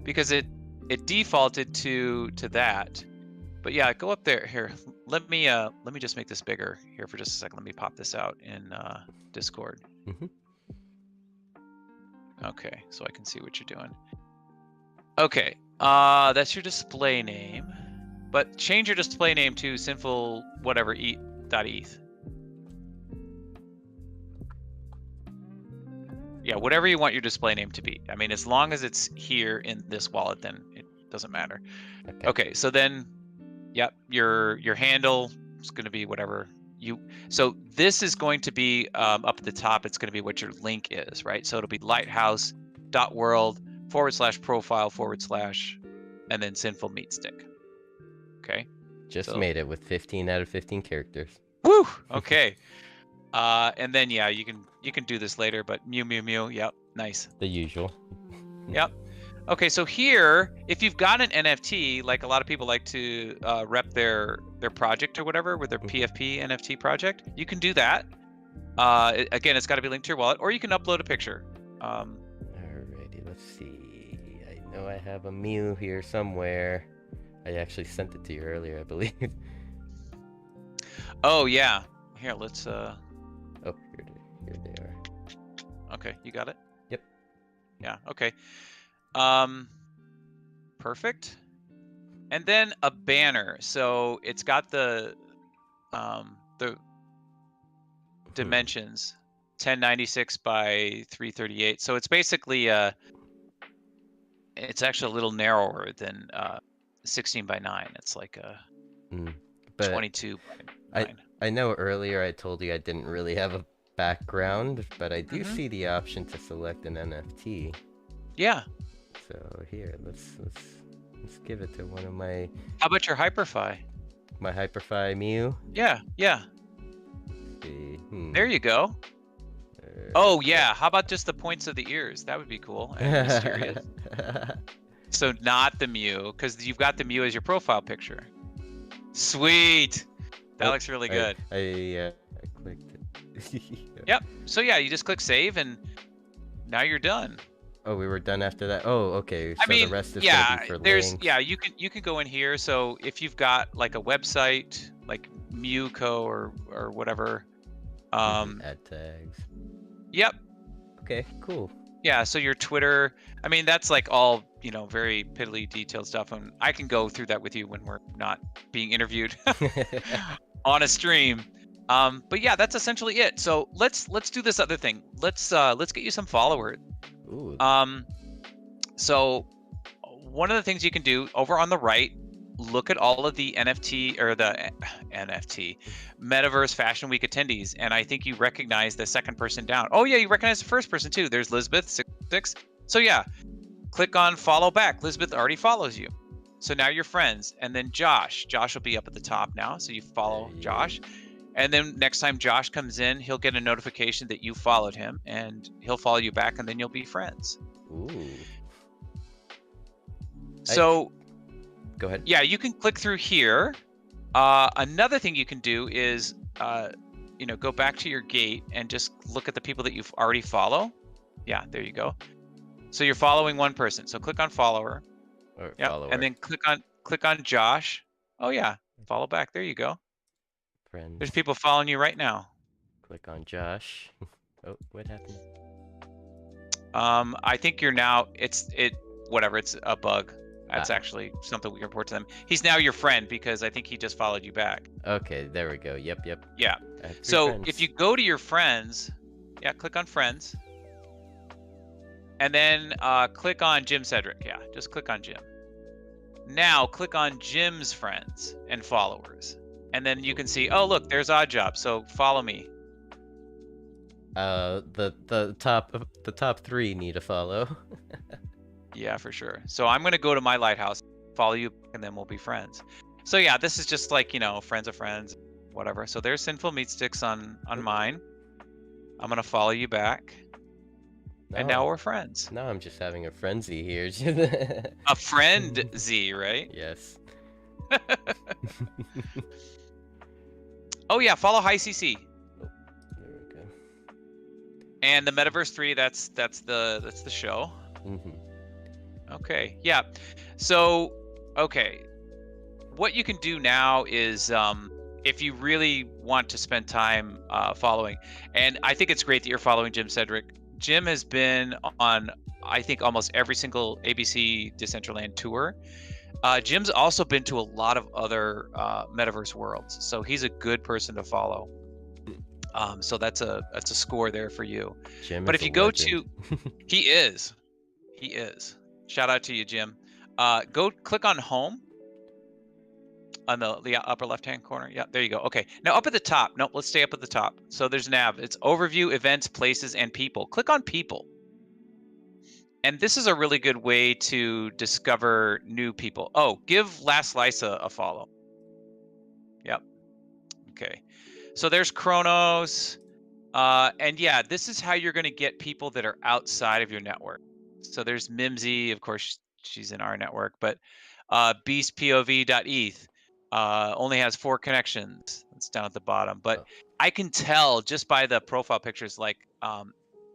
because it defaulted to that. But yeah, go up there. Here, let me just make this bigger here for just a second. Let me pop this out in Discord. Mm-hmm. Okay, so I can see what you're doing. Okay, that's your display name, but change your display name to sinful whatever .eth. Yeah, whatever you want your display name to be. I mean, as long as it's here in this wallet, then it doesn't matter. Okay, so then, yep, your handle is going to be whatever you. So this is going to be up at the top. It's going to be what your link is, right? So it'll be lighthouse.world/profile/ and then Sinful Meat Stick. Okay. Just made it with 15 out of 15 characters. Woo! Okay. And then yeah, you can do this later, but Mew. Yep, nice. The usual. Yep. Okay, so here, if you've got an NFT, like a lot of people like to rep their project or whatever with their Mhm. PFP NFT project, you can do that. Again, it's got to be linked to your wallet, or you can upload a picture. Alrighty, let's see. I know I have a Mew here somewhere. I actually sent it to you earlier, I believe. Oh yeah, here let's. Oh, here they are. Okay, you got it. Yep. Yeah. Okay. Perfect. And then a banner. So it's got the Hmm. dimensions, 1096 by 338. So it's basically it's actually a little narrower than 16 by 9. It's like a Mm. But 22 by I 9. I know earlier I told you I didn't really have a background, but I do Mm-hmm. see the option to select an NFT. Yeah. So here, let's give it to one of How about your Hyperfi? my Hyperfi Mew. Yeah. Yeah. Let's see. There you go. Oh yeah. How about just the points of the ears? That would be cool and mysterious. So not the Mew, because you've got the Mew as your profile picture. Sweet. That Oh, looks really good. I clicked it. Yep. So yeah, you just click save and now you're done. Oh, we were done after that. Oh, okay. I So the mean, rest is gonna be yeah, for there's links. yeah, you can go in here. So if you've got like a website like Mewco or whatever, Add tags. yep. Okay, cool. Yeah, so your Twitter, I mean, that's like all, very piddly detailed stuff, and I can go through that with you when we're not being interviewed on a stream. But yeah, that's essentially it. So let's do this other thing. Let's get you some followers. Ooh. Um, so one of the things you can do over on the right, look at all of the NFT or the NFT Metaverse Fashion Week attendees, and I think you recognize the second person down. Oh yeah, you recognize the first person too. There's Lisbeth 66. So yeah, click on follow back. Lisbeth already follows you, so now you're friends. And then Josh will be up at the top now, so you follow Josh. And then next time Josh comes in, he'll get a notification that you followed him, and he'll follow you back, and then you'll be friends. Ooh. So Go ahead. yeah, you can click through here. Another thing you can do is, go back to your gate and just look at the people that you've already follow. Yeah, there you go. So you're following one person. So click on follower. Or Yep, follower. and then click on Josh. Oh yeah, follow back. There you go. Friends. There's people following you right now. Click on Josh. Oh, what happened? I think you're now. Whatever. It's a bug. That's Ah. actually something we can report to them. He's now your friend because I think he just followed you back. Okay, there we go. Yep. Yeah. I have 3 So friends. if you go to your friends, yeah, click on friends. And then click on Jim Cedric. Yeah, just click on Jim. Now click on Jim's friends and followers. And then you can see, oh, look, there's Oddjob. So follow me. The top 3 need a follow. Yeah, for sure. So I'm going to go to my lighthouse, follow you, and then we'll be friends. So yeah, this is just like, friends of friends, whatever. So there's Sinful Meat Sticks on mine. I'm going to follow you back. And now we're friends. Now I'm just having a frenzy here. A friend Z, right? Yes. Oh yeah, follow High CC. Oh, there we go. And the Metaverse 3, that's the show. Okay. Yeah. So, okay. What you can do now is if you really want to spend time following, and I think it's great that you're following Jim Cedric. Jim has been on, I think, almost every single ABC Decentraland tour. Jim's also been to a lot of other metaverse worlds, so he's a good person to follow. So that's a score there for you. Jim But is if you a go legend. to, he is. Shout out to you, Jim. Go click on home on the upper left-hand corner. Yeah, there you go. Okay, now up at the top. Nope, let's stay up at the top. So there's nav. It's overview, events, places, and people. Click on people. And this is a really good way to discover new people. Oh, give Last Lysa a follow. Yep. Okay. So there's Kronos. And yeah, this is how you're going to get people that are outside of your network. So there's Mimsy, of course, she's in our network, but beastpov.eth only has 4 connections. It's down at the bottom, but Oh, I can tell just by the profile pictures, like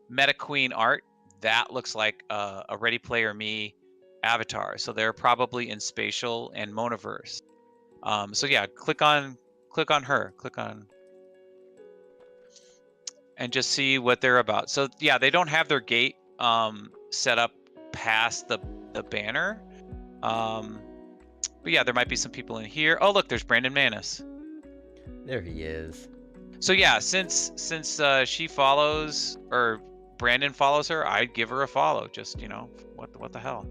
Meta Queen art, that looks like a Ready Player Me avatar. So they're probably in spatial and monoverse. So yeah, click on her, click on, and just see what they're about. So yeah, they don't have their gate set up past the banner. But yeah, there might be some people in here. Oh, look, there's Brandon Manis. there he is. So yeah, since she follows, or Brandon follows her, I'd give her a follow. Just, you know, what the hell.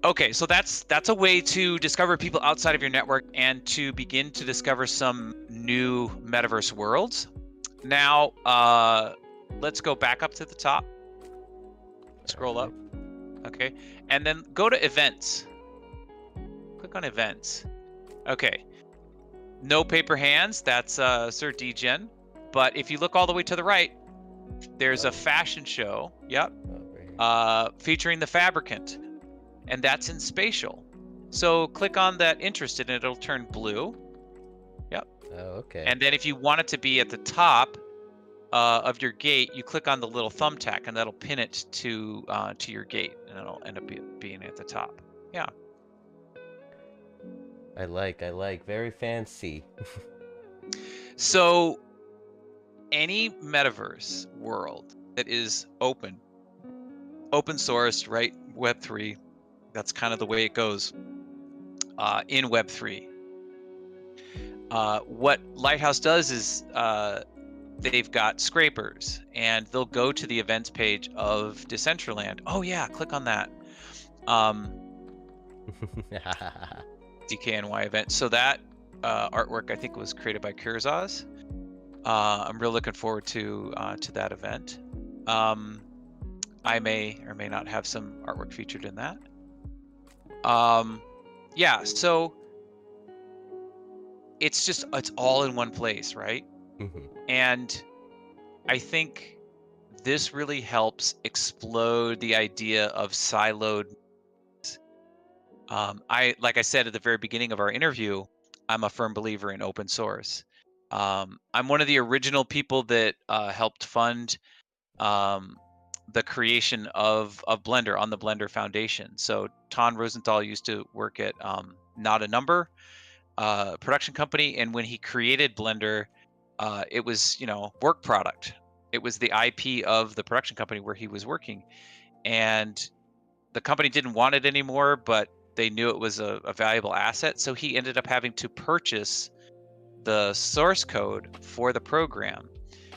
Okay, so that's a way to discover people outside of your network and to begin to discover some new metaverse worlds. Now, let's go back up to the top. Scroll up. Okay, and then go to events. Click on events. Okay, no paper hands. That's Sir Degen. But if you look all the way to the right, there's a fashion show. Yep. Featuring the Fabricant, and that's in spatial. So click on that interested, and it'll turn blue. Yep. Oh, okay. And then if you want it to be at the top of your gate, you click on the little thumbtack, and that'll pin it to your gate, and it'll end up being at the top. Yeah. I like. Very fancy. So any metaverse world that is open sourced, right? Web3, that's kind of the way it goes in Web3. What Lighthouse does is they've got scrapers, and they'll go to the events page of Decentraland. Oh yeah, click on that. DKNY event. So that artwork, I think, was created by Kurzaz. I'm real looking forward to that event. I may or may not have some artwork featured in that. Yeah, so it's all in one place, right? And I think this really helps explode the idea of siloed. Like I said at the very beginning of our interview, I'm a firm believer in open source. I'm one of the original people that helped fund the creation of Blender on the Blender Foundation. So Ton Rosenthal used to work at Not a Number production company, and when he created Blender, it was, you know, work product. It was the IP of the production company where he was working, and the company didn't want it anymore, but they knew it was a valuable asset. So he ended up having to purchase the source code for the program.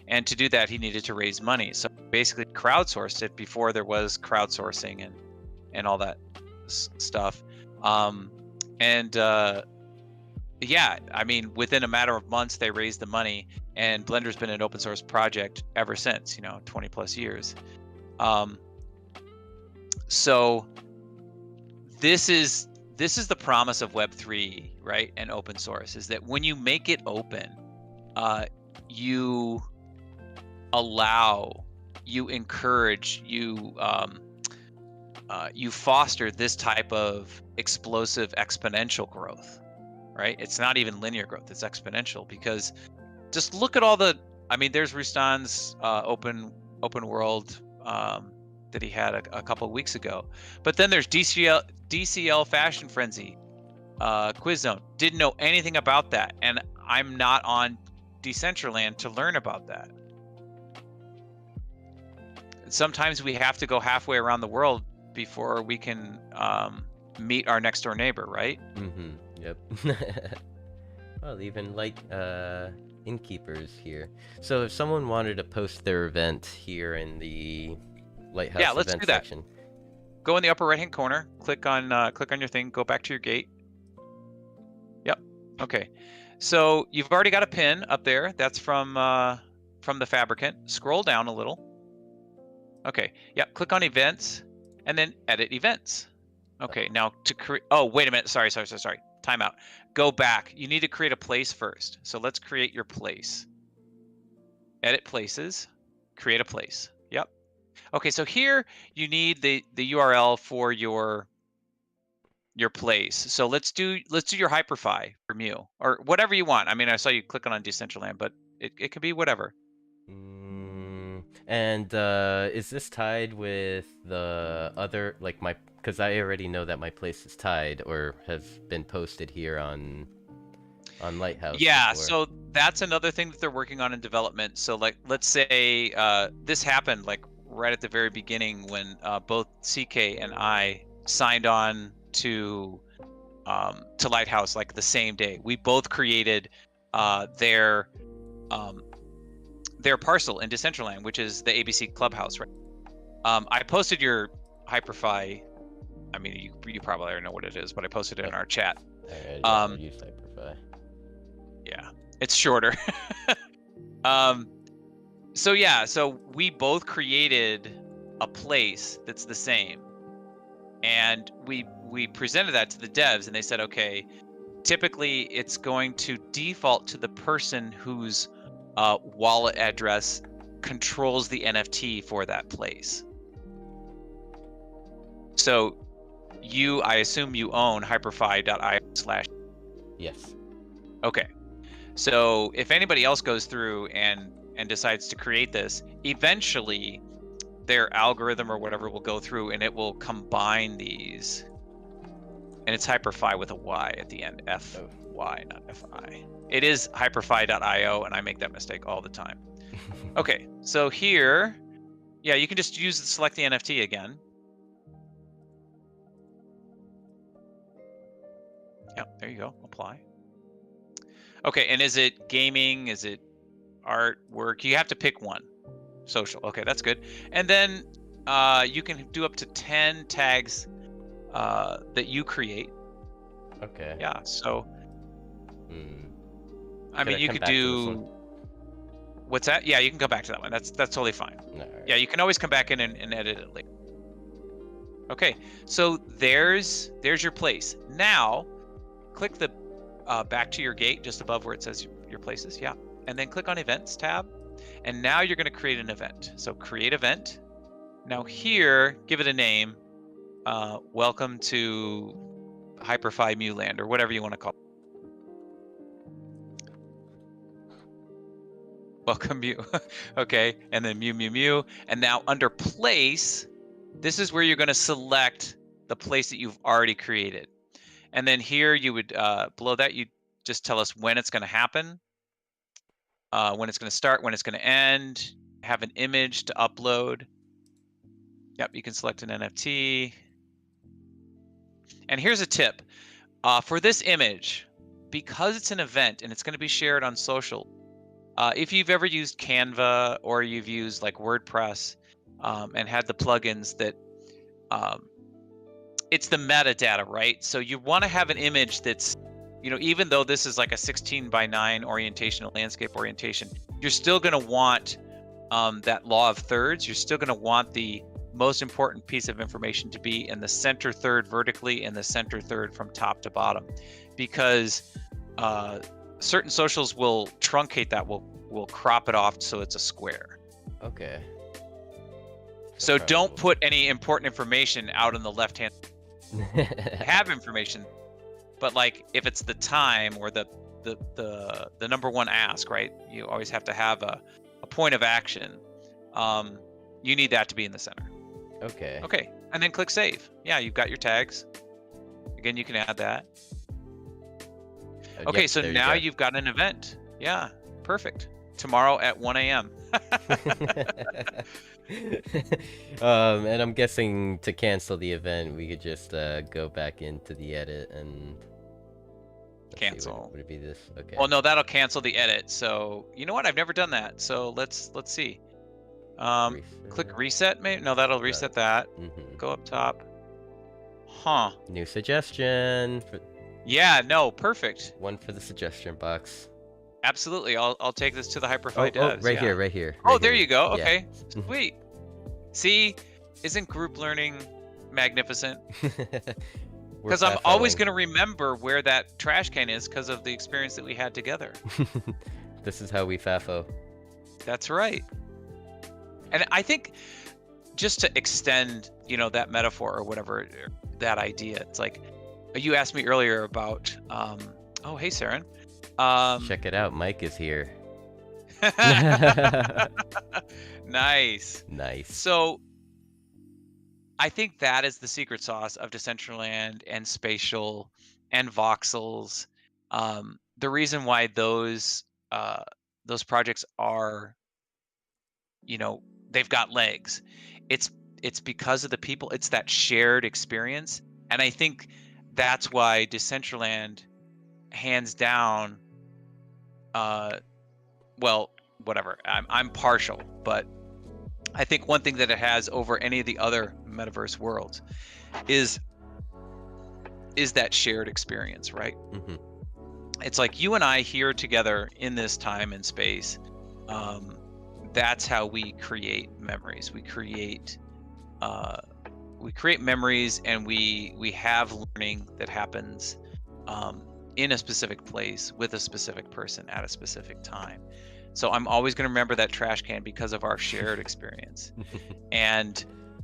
And to do that, he needed to raise money. So basically crowdsourced it before there was crowdsourcing and all that stuff. Yeah, I mean, within a matter of months, they raised the money, and Blender's been an open source project ever since, you know, 20 plus years. So this is the promise of Web3, right? And open source is that when you make it open, you allow, you encourage, you foster this type of explosive exponential growth, right? It's not even linear growth, it's exponential, because just look at all the, I mean, there's Rustan's open world that he had a couple of weeks ago, but then there's DCL Fashion Frenzy, Quiz Zone. Didn't know anything about that, and I'm not on Decentraland to learn about that. Sometimes we have to go halfway around the world before we can meet our next door neighbor, right? Yep. Well, even like innkeepers here. So if someone wanted to post their event here in the Lighthouse let's event do that. section. Go in the upper right hand corner, click on your thing, go back to your gate. Yep. Okay. So you've already got a pin up there. That's from the Fabricant. Scroll down a little. Okay. Yep. Click on events and then edit events. Okay. Now to create, oh, wait a minute. Sorry. Time out. Go back. You need to create a place first. So let's create your place. Edit places, create a place. Yep. Okay, so here you need the URL for your place. So let's do your Hyperfi for Mew or whatever you want. I mean, I saw you clicking on Decentraland, but it can be whatever. And is this tied with the other, like my, because I already know that my place is tied or have been posted here on Lighthouse Yeah, before. so that's another thing that they're working on in development. So like, let's say this happened like right at the very beginning when both CK and I signed on to Lighthouse like the same day. We both created um, their parcel in Decentraland, which is the ABC Clubhouse, right? I posted your Hyperfi. I mean, you probably already know what it is, but I posted it in our chat. Alright, yeah, I'll use Hyperfi. Yeah, it's shorter. um, so yeah, so we both created a place that's the same, and we presented that to the devs, and they said, okay, typically it's going to default to the person whose wallet address controls the NFT for that place. So I assume you own hyperfi.io/. Yes. Okay. So if anybody else goes through and decides to create this, eventually their algorithm or whatever will go through and it will combine these. And it's Hyperfi with a Y at the end. F-Y, not F-I. It is hyperfi.io, and I make that mistake all the time. Okay, so here, yeah, you can just select the NFT again. Yeah, there you go, apply. Okay, and is it gaming? Is it artwork? You have to pick one. Social, okay, that's good. And then you can do up to 10 tags that you create. Okay. Yeah, so I Can mean, I you come could back to this do. one? What's that? Yeah, you can go back to that one. That's totally fine. Alright. Yeah, you can always come back in and edit it later. Okay, so there's your place. Now, click the back to your gate just above where it says your places. Yeah, and then click on Events tab, and now you're going to create an event. So create event. Now here, give it a name. Welcome to Hyperfi Mewland or whatever you want to call it. Welcome Mew. Okay, and then Mew. And now under place, this is where you're going to select the place that you've already created. And then here you would, below that, you just tell us when it's going to happen, when it's going to start, when it's going to end, have an image to upload. Yep, you can select an NFT. And here's a tip. For this image, because it's an event and it's going to be shared on social, if you've ever used Canva or you've used like WordPress and had the plugins that it's the metadata, right? So you want to have an image that's, even though this is like a 16:9 orientation, a landscape orientation, you're still going to want that law of thirds. You're still going to want the most important piece of information to be in the center third vertically and the center third from top to bottom, because certain socials will truncate that, will crop it off so it's a square. Okay. So don't put any important information out on the left hand. Have information, but like if it's the time or the number one ask, right? You always have to have a point of action. You need that to be in the center. Okay. Okay, and then click save. Yeah, you've got your tags. Again, you can add that. Okay, Yep, so now you've got an event. Yeah, perfect. Tomorrow at 1 a.m. And I'm guessing to cancel the event, we could just go back into the edit and cancel. Would it be this? Okay. Well, no, that'll cancel the edit. So you know what? I've never done that. So let's see. Click reset. Maybe no, that'll reset that. Go up top. Huh. New suggestion. Yeah. No. Perfect. One for the suggestion box. Absolutely. I'll take this to the Hyperfi devs. Right here. Right here. Oh, there you go. Yeah. Okay. Sweet. See, isn't group learning magnificent? Because I'm always going to remember where that trash can is because of the experience that we had together. This is how we FAFO. That's right. And I think just to extend, that metaphor or whatever, that idea. It's like you asked me earlier about. Oh, hey, Saren. Check it out. Mike is here. Nice. Nice. So I think that is the secret sauce of Decentraland and Spatial and Voxels. The reason why those projects are, they've got legs. It's it's because of the people. It's that shared experience, and I think that's why Decentraland, hands down. Well, whatever. I'm partial, but I think one thing that it has over any of the other metaverse worlds is that shared experience, right? Hmm. It's like you and I here together in this time and space. That's how we create memories. We create memories, and we have learning that happens in a specific place with a specific person at a specific time. So I'm always going to remember that trash can because of our shared experience. And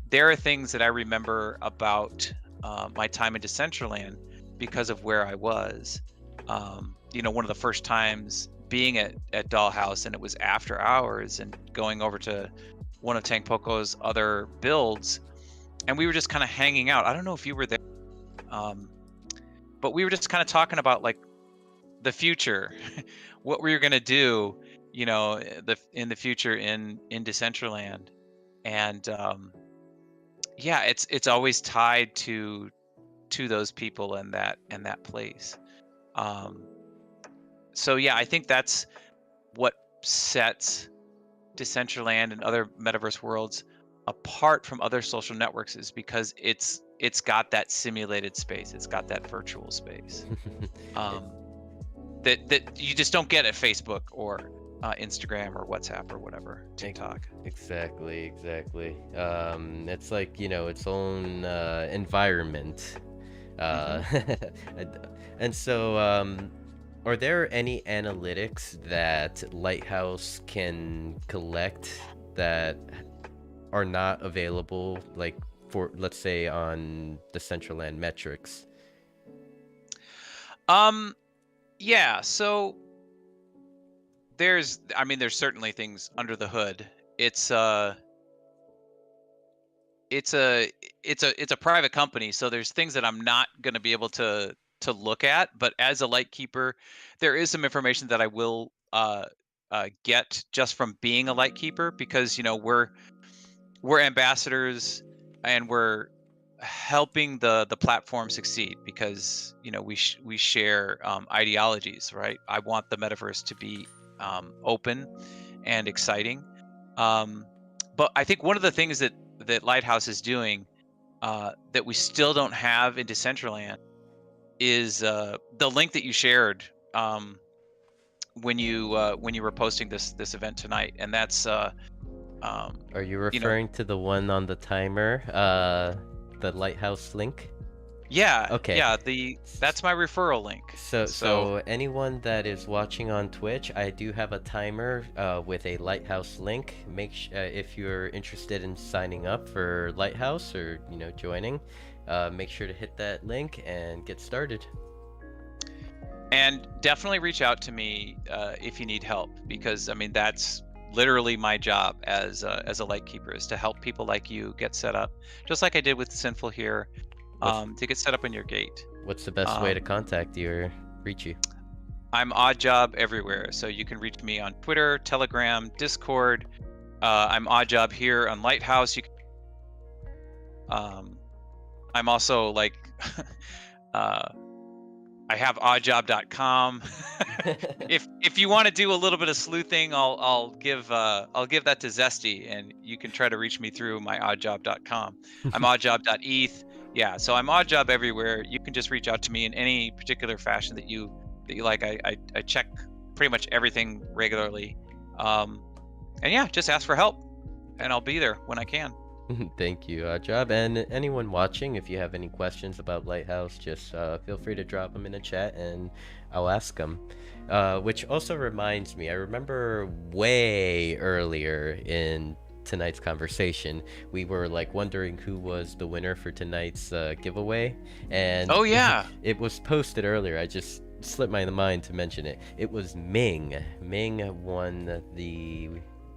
there are things that I remember about my time in Decentraland because of where I was. One of the first times being at DollHouse, and it was after hours, and going over to one of Tank Poco's other builds, and we were just kind of hanging out. I don't know if you were there, but we were just kind of talking about like the future, what we were going to do, in the future in Decentraland. And yeah, it's always tied to those people and that place. So yeah, I think that's what sets Decentraland and other metaverse worlds apart from other social networks, is because it's got that simulated space, it's got that virtual space that you just don't get at Facebook or Instagram or WhatsApp or whatever, TikTok. Exactly. It's like, its own environment. And so, are there any analytics that Lighthouse can collect that are not available, like for, let's say, on the Decentraland metrics? Yeah, so there's certainly things under the hood. It's a private company, so there's things that I'm not going to be able to look at. But as a Lightkeeper, there is some information that I will get just from being a Lightkeeper, because we're ambassadors, and we're helping the platform succeed, because we share ideologies, right? I want the metaverse to be open and exciting. But I think one of the things that Lighthouse is doing that we still don't have in Decentraland is the link that you shared when you were posting this event tonight, and that's Are you referring to the one on the timer, the Lighthouse link? yeah, Okay. yeah, that's my referral link. So anyone that is watching on Twitch, I do have a timer with a Lighthouse link. If you're interested in signing up for Lighthouse, or joining, make sure to hit that link and get started. And definitely reach out to me if you need help, because that's literally my job as a Lightkeeper, is to help people like you get set up, just like I did with Sinful here, to get set up in your gate. What's the best way to contact you or reach you? I'm Awedjob everywhere, so you can reach me on Twitter, Telegram, Discord. I'm Awedjob here on Lighthouse. I'm also like I have awedjob.com. If you want to do a little bit of sleuthing, I'll give that to Zesty, and you can try to reach me through my awedjob.com. I'm awedjob.eth. Yeah, so I'm Awedjob everywhere. You can just reach out to me in any particular fashion that you like. I check pretty much everything regularly. And yeah, just ask for help, and I'll be there when I can. Thank you, Awedjob. And anyone watching, if you have any questions about Lighthouse, just feel free to drop them in the chat, and I'll ask them. Which also reminds me, I remember way earlier in tonight's conversation. We were like wondering who was the winner for tonight's giveaway, and Oh yeah. it was posted earlier. I just slipped my mind to mention it. It was Ming. Ming won the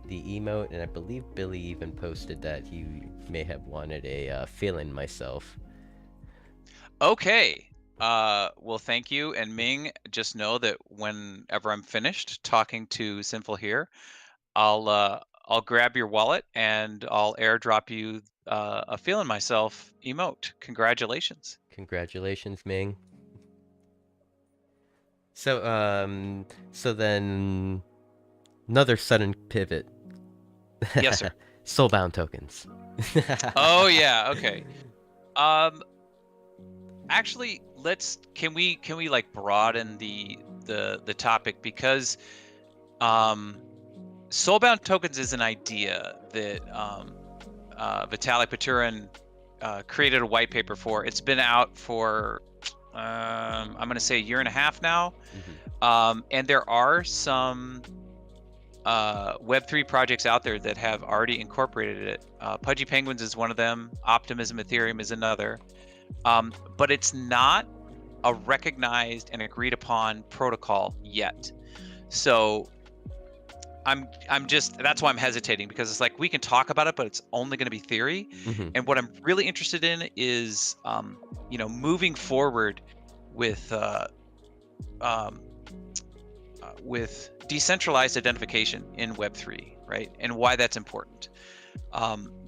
emote, and I believe Billy even posted that he may have wanted a feeling myself. Okay. Well, thank you. And Ming, just know that whenever I'm finished talking to Sinful here, I'll grab your wallet and I'll airdrop you a feeling myself emote. Congratulations. Congratulations, Ming. So then another sudden pivot. Yes, sir. Soulbound tokens. Oh yeah. Okay. Um, actually, can we like broaden the topic, because soulbound tokens is an idea that Vitalik Buterin created a white paper for. It's been out for I'm going to say a year and a half now. And there are some Web3 projects out there that have already incorporated it. Pudgy Penguins is one of them. Optimism Ethereum is another. But it's not a recognized and agreed upon protocol yet. So I'm just, that's why I'm hesitating, because it's like we can talk about it, but it's only going to be theory. And what I'm really interested in is moving forward with decentralized identification in Web3, right? And why that's important.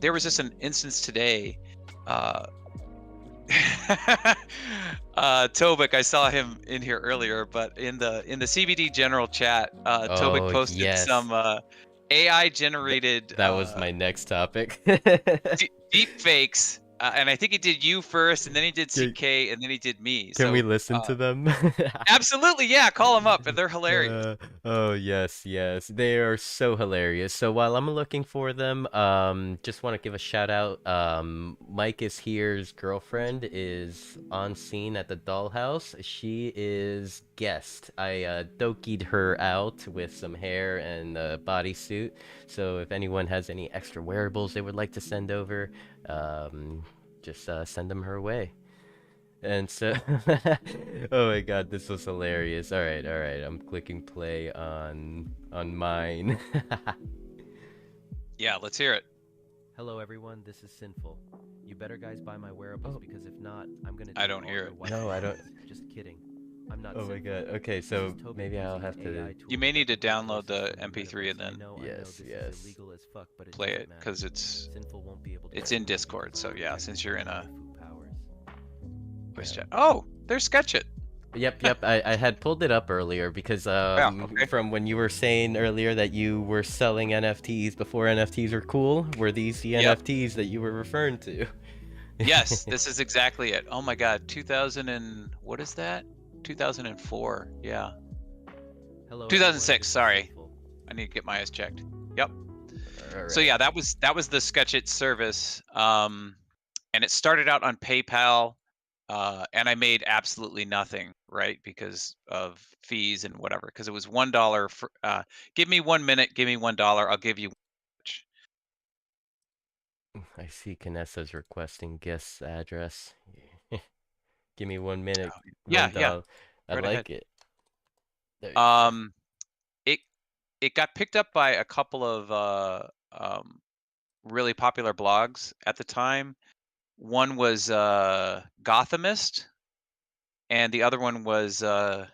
There was just an instance today. Tobik, I saw him in here earlier, but in the CBD general chat, Tobik posted yes. some AI generated That was my next topic. deep fakes. And I think he did you first, and then he did CK, and then he did me. Can we listen to them? Absolutely, yeah. Call them up, and they're hilarious. Oh yes, they are so hilarious. So while I'm looking for them, just want to give a shout out. Mike is here's girlfriend is on scene at the Dollhouse. She is guest. I dokied her out with some hair and a bodysuit. So if anyone has any extra wearables they would like to send over, just send them her way. And so, oh my god, this was hilarious. All right, I'm clicking play on mine. Yeah, let's hear it. Hello everyone, this is Sinful. You better guys buy my wearables because if not, I'm gonna. I don't hear it. No, I don't. Just kidding. I'm not. Oh my god. Okay, so maybe I'll have to. You may need to download the MP3 and then yes. play it, because it's in Discord. So yeah, since you're in a voice chat. Oh, there's Sketchit. Yep. I had pulled it up earlier because from when you were saying earlier that you were selling NFTs before NFTs were cool, were these the NFTs that you were referring to? Yes, this is exactly it. Oh my god, 2000 and what is that? 2004. Yeah. Hello. 2006. Sorry, I need to get my eyes checked. Yep. Right. So yeah, that was the Sketchit service, and it started out on PayPal, and I made absolutely nothing, right, because of fees and whatever. Because it was $1 for. Give me 1 minute. Give me $1. I'll give you. I see Canessa's requesting guest address. Give me 1 minute. Yeah. I like it. It got picked up by a couple of really popular blogs at the time. One was Gothamist, and the other one was I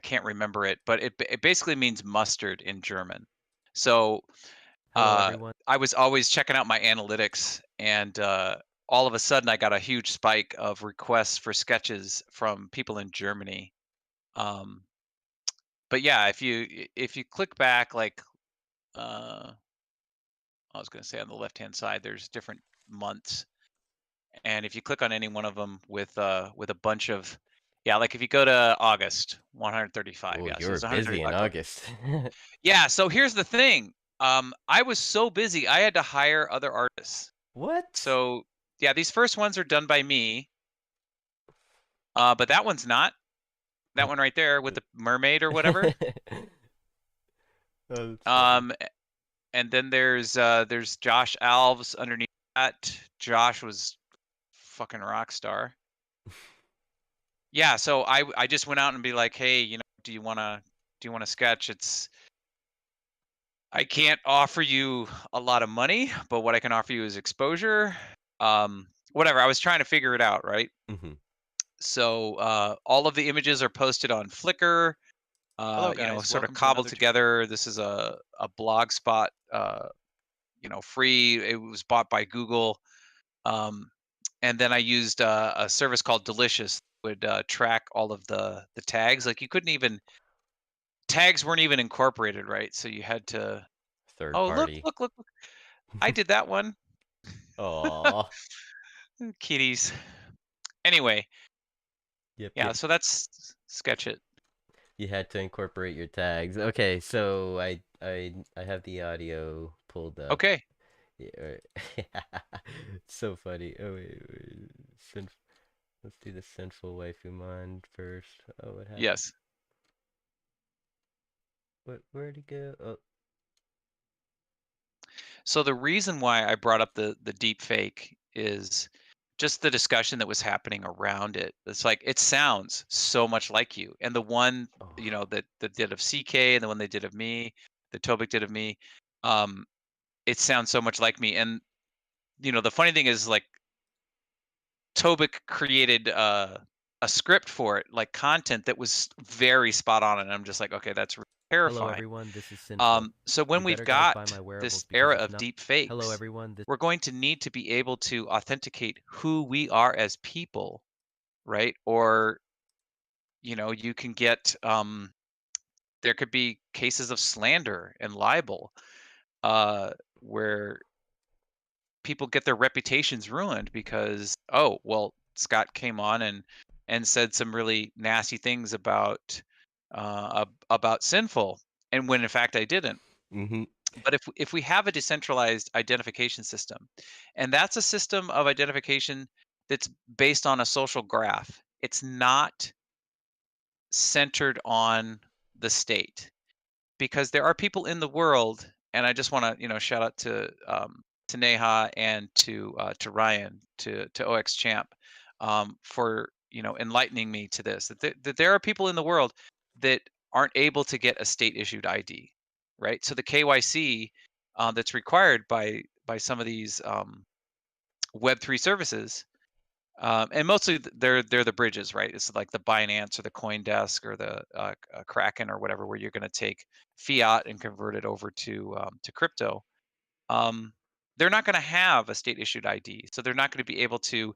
can't remember it, but it basically means mustard in German. So I was always checking out my analytics, and all of a sudden I got a huge spike of requests for sketches from people in Germany. But yeah, if you click back, like I was going to say on the left hand side, there's different months, and if you click on any one of them with a bunch of, like if you go to August, 135. Ooh, yeah, you were so busy in August. Yeah, so here's the thing. I was so busy I had to hire other artists. What? So yeah, these first ones are done by me, but that one's not. That one right there with the mermaid or whatever. And And then there's Josh Alves underneath that. Josh was fucking rock star. Yeah, so I just went out and be like, hey, do you wanna sketch? I can't offer you a lot of money, but what I can offer you is exposure. Whatever. I was trying to figure it out, right? Hmm. So all of the images are posted on Flickr. Hello, guys. Sort of Welcome to cobbled another. together. This is a blog spot. Free. It was bought by Google. Um, and then I used a service called Delicious that would track all of the tags. Like you couldn't even tags weren't even incorporated, right? So you had to. Third Oh, look, party. look, look! Look. I did that one. Aw. Kitties. Anyway, Yep, yeah. yep. So that's sketch it. You had to incorporate your tags. Okay, so I have the audio pulled up. Okay. Yeah, it's so funny. Oh wait. Let's do the sinful waifu mon first. Oh, what happened? Yes. Where'd he go? Oh, So the reason why I brought up the deep fake is just the discussion that was happening around it. It's like it sounds so much like you. And the one, oh. that did of CK and the one they did of me, the Tobik did of me, um, it sounds so much like me. And the funny thing is like Tobik created a script for it, like content that was very spot on. And I'm just like, okay, that's Hello terrifying. everyone, this is sinful. So when You we've better guys buy got my wearables this because era if of not, deep hello fakes, everyone, this we're going to need to be able to authenticate who we are as people, right? Or, you can get, there could be cases of slander and libel, where people get their reputations ruined because, oh, well, Scott came on and said some really nasty things about sinful, and when in fact I didn't. mm-hmm. But if we have a decentralized identification system, and that's a system of identification that's based on a social graph, it's not centered on the state, because there are people in the world, and I just want to shout out to Neha and to Ryan, to OX Champ, for enlightening me to this, that there are people in the world that aren't able to get a state issued ID, right? So the KYC that's required by some of these Web3 services, and mostly they're the bridges, right? It's like the Binance or the CoinDesk or the Kraken or whatever, where you're going to take fiat and convert it over to crypto. Um, they're not going to have a state issued ID, so they're not going to be able to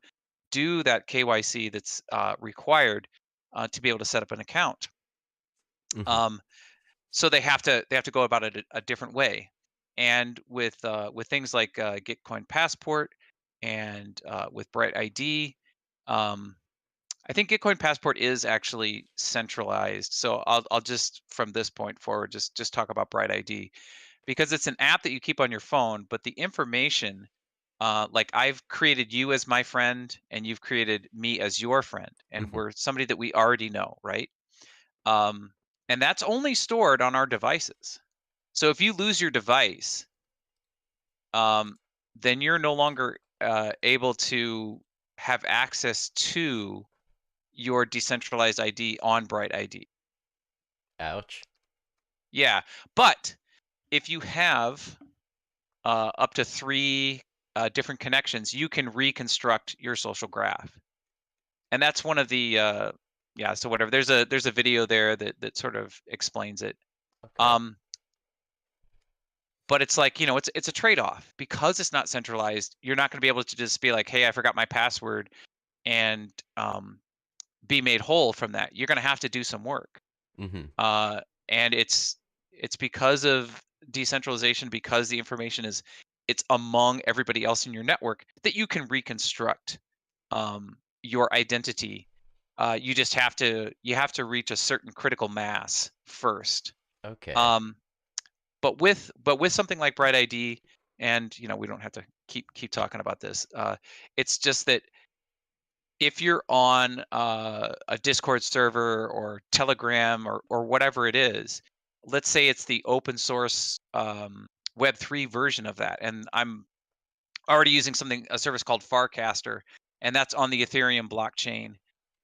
do that KYC that's required to be able to set up an account. Mm-hmm. So they have to go about it a different way. And with things like Gitcoin Passport and with Bright ID, um, I think Gitcoin Passport is actually centralized. So I'll just from this point forward just talk about Bright ID, because it's an app that you keep on your phone, but the information, like I've created you as my friend and you've created me as your friend, and Mm-hmm. we're somebody that we already know, right? Um, and that's only stored on our devices. So if you lose your device, um, then you're no longer able to have access to your decentralized ID on Bright ID. Ouch. Yeah, but if you have up to three different connections, you can reconstruct your social graph, and that's one of the yeah. So whatever, there's a video there that sort of explains it. Okay. Um, but it's like it's a trade-off, because it's not centralized. You're not going to be able to just be like, hey, I forgot my password, and be made whole from that. You're going to have to do some work. Mm-hmm. And it's because of decentralization, because the information is it's among everybody else in your network, that you can reconstruct your identity. You have to reach a certain critical mass first. Okay. um, but with something like Bright ID, and we don't have to keep talking about this, it's just that if you're on a Discord server or Telegram or whatever it is, let's say it's the open source Web3 version of that, and I'm already using a service called Farcaster, and that's on the Ethereum blockchain,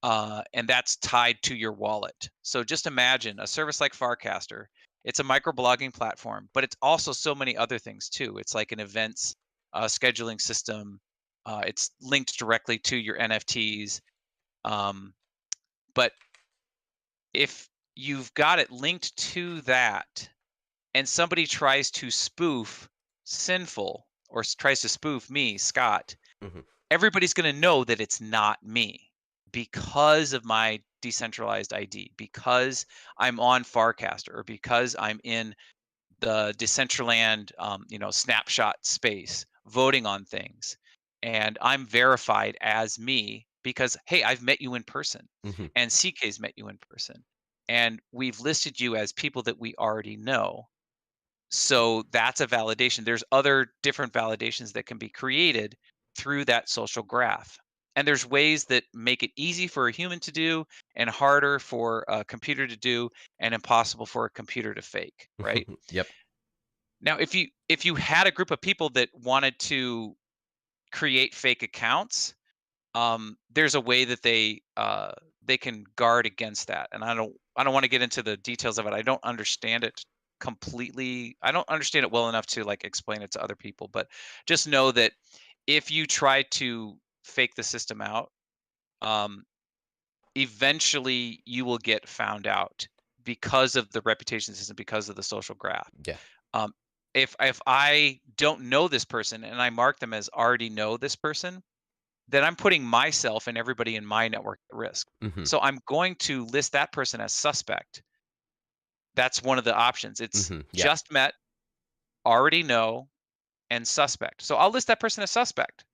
and that's tied to your wallet. So just imagine a service like Farcaster. It's a microblogging platform, but it's also so many other things too. It's like an events scheduling system. It's linked directly to your NFTs. Um, but if you've got it linked to that, and somebody tries to spoof Sinful or tries to spoof me, Scott, Hmm. everybody's going to know that it's not me because of my decentralized ID, because I'm on Farcaster, or because I'm in the Decentraland, snapshot space, voting on things, and I'm verified as me because hey, I've met you in person, Hmm. and CK's met you in person, and we've listed you as people that we already know. So that's a validation. There's other different validations that can be created through that social graph. And there's ways that make it easy for a human to do and harder for a computer to do and impossible for a computer to fake, right? Yep. Now, if you had a group of people that wanted to create fake accounts, there's a way that they can guard against that. And I don't want to get into the details of it. I don't understand it completely. I don't understand it well enough to like explain it to other people. But just know that if you try to fake the system out, um, eventually you will get found out because of the reputation system, because of the social graph. Yeah. Um, if I don't know this person and I mark them as already know this person, then I'm putting myself and everybody in my network at risk. Hmm. So I'm going to list that person as suspect. That's one of the options. It's Hmm. Yeah. just met, already know, and suspect. So I'll list that person as suspect.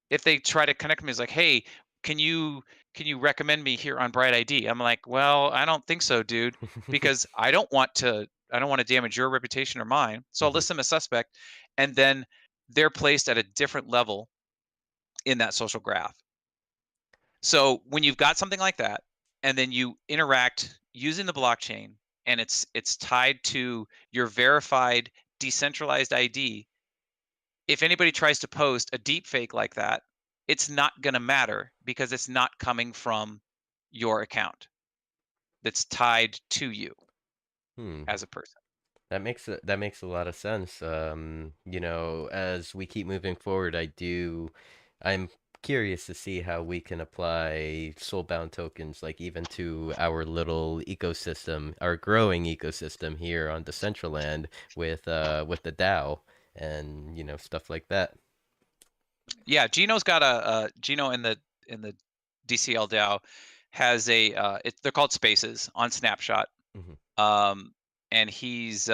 If they try to connect me, it's like, hey, can you can you recommend me here on Bright ID? I'm like, well, I don't think so, dude, because I don't want to damage your reputation or mine. So I'll Hmm. list them as suspect, and then they're placed at a different level in that social graph. So when you've got something like that, and then you interact using the blockchain, and it's tied to your verified decentralized ID, if anybody tries to post a deep fake like that, it's not going to matter because it's not coming from your account that's tied to you Hmm. as a person. That makes a lot of sense. As we keep moving forward, I'm curious to see how we can apply soulbound tokens, like even to our little ecosystem, our growing ecosystem here on Decentraland with the DAO and stuff like that. Yeah, Gino's got Gino in the DCL DAO has they're called spaces on Snapshot. Hmm. um, and he's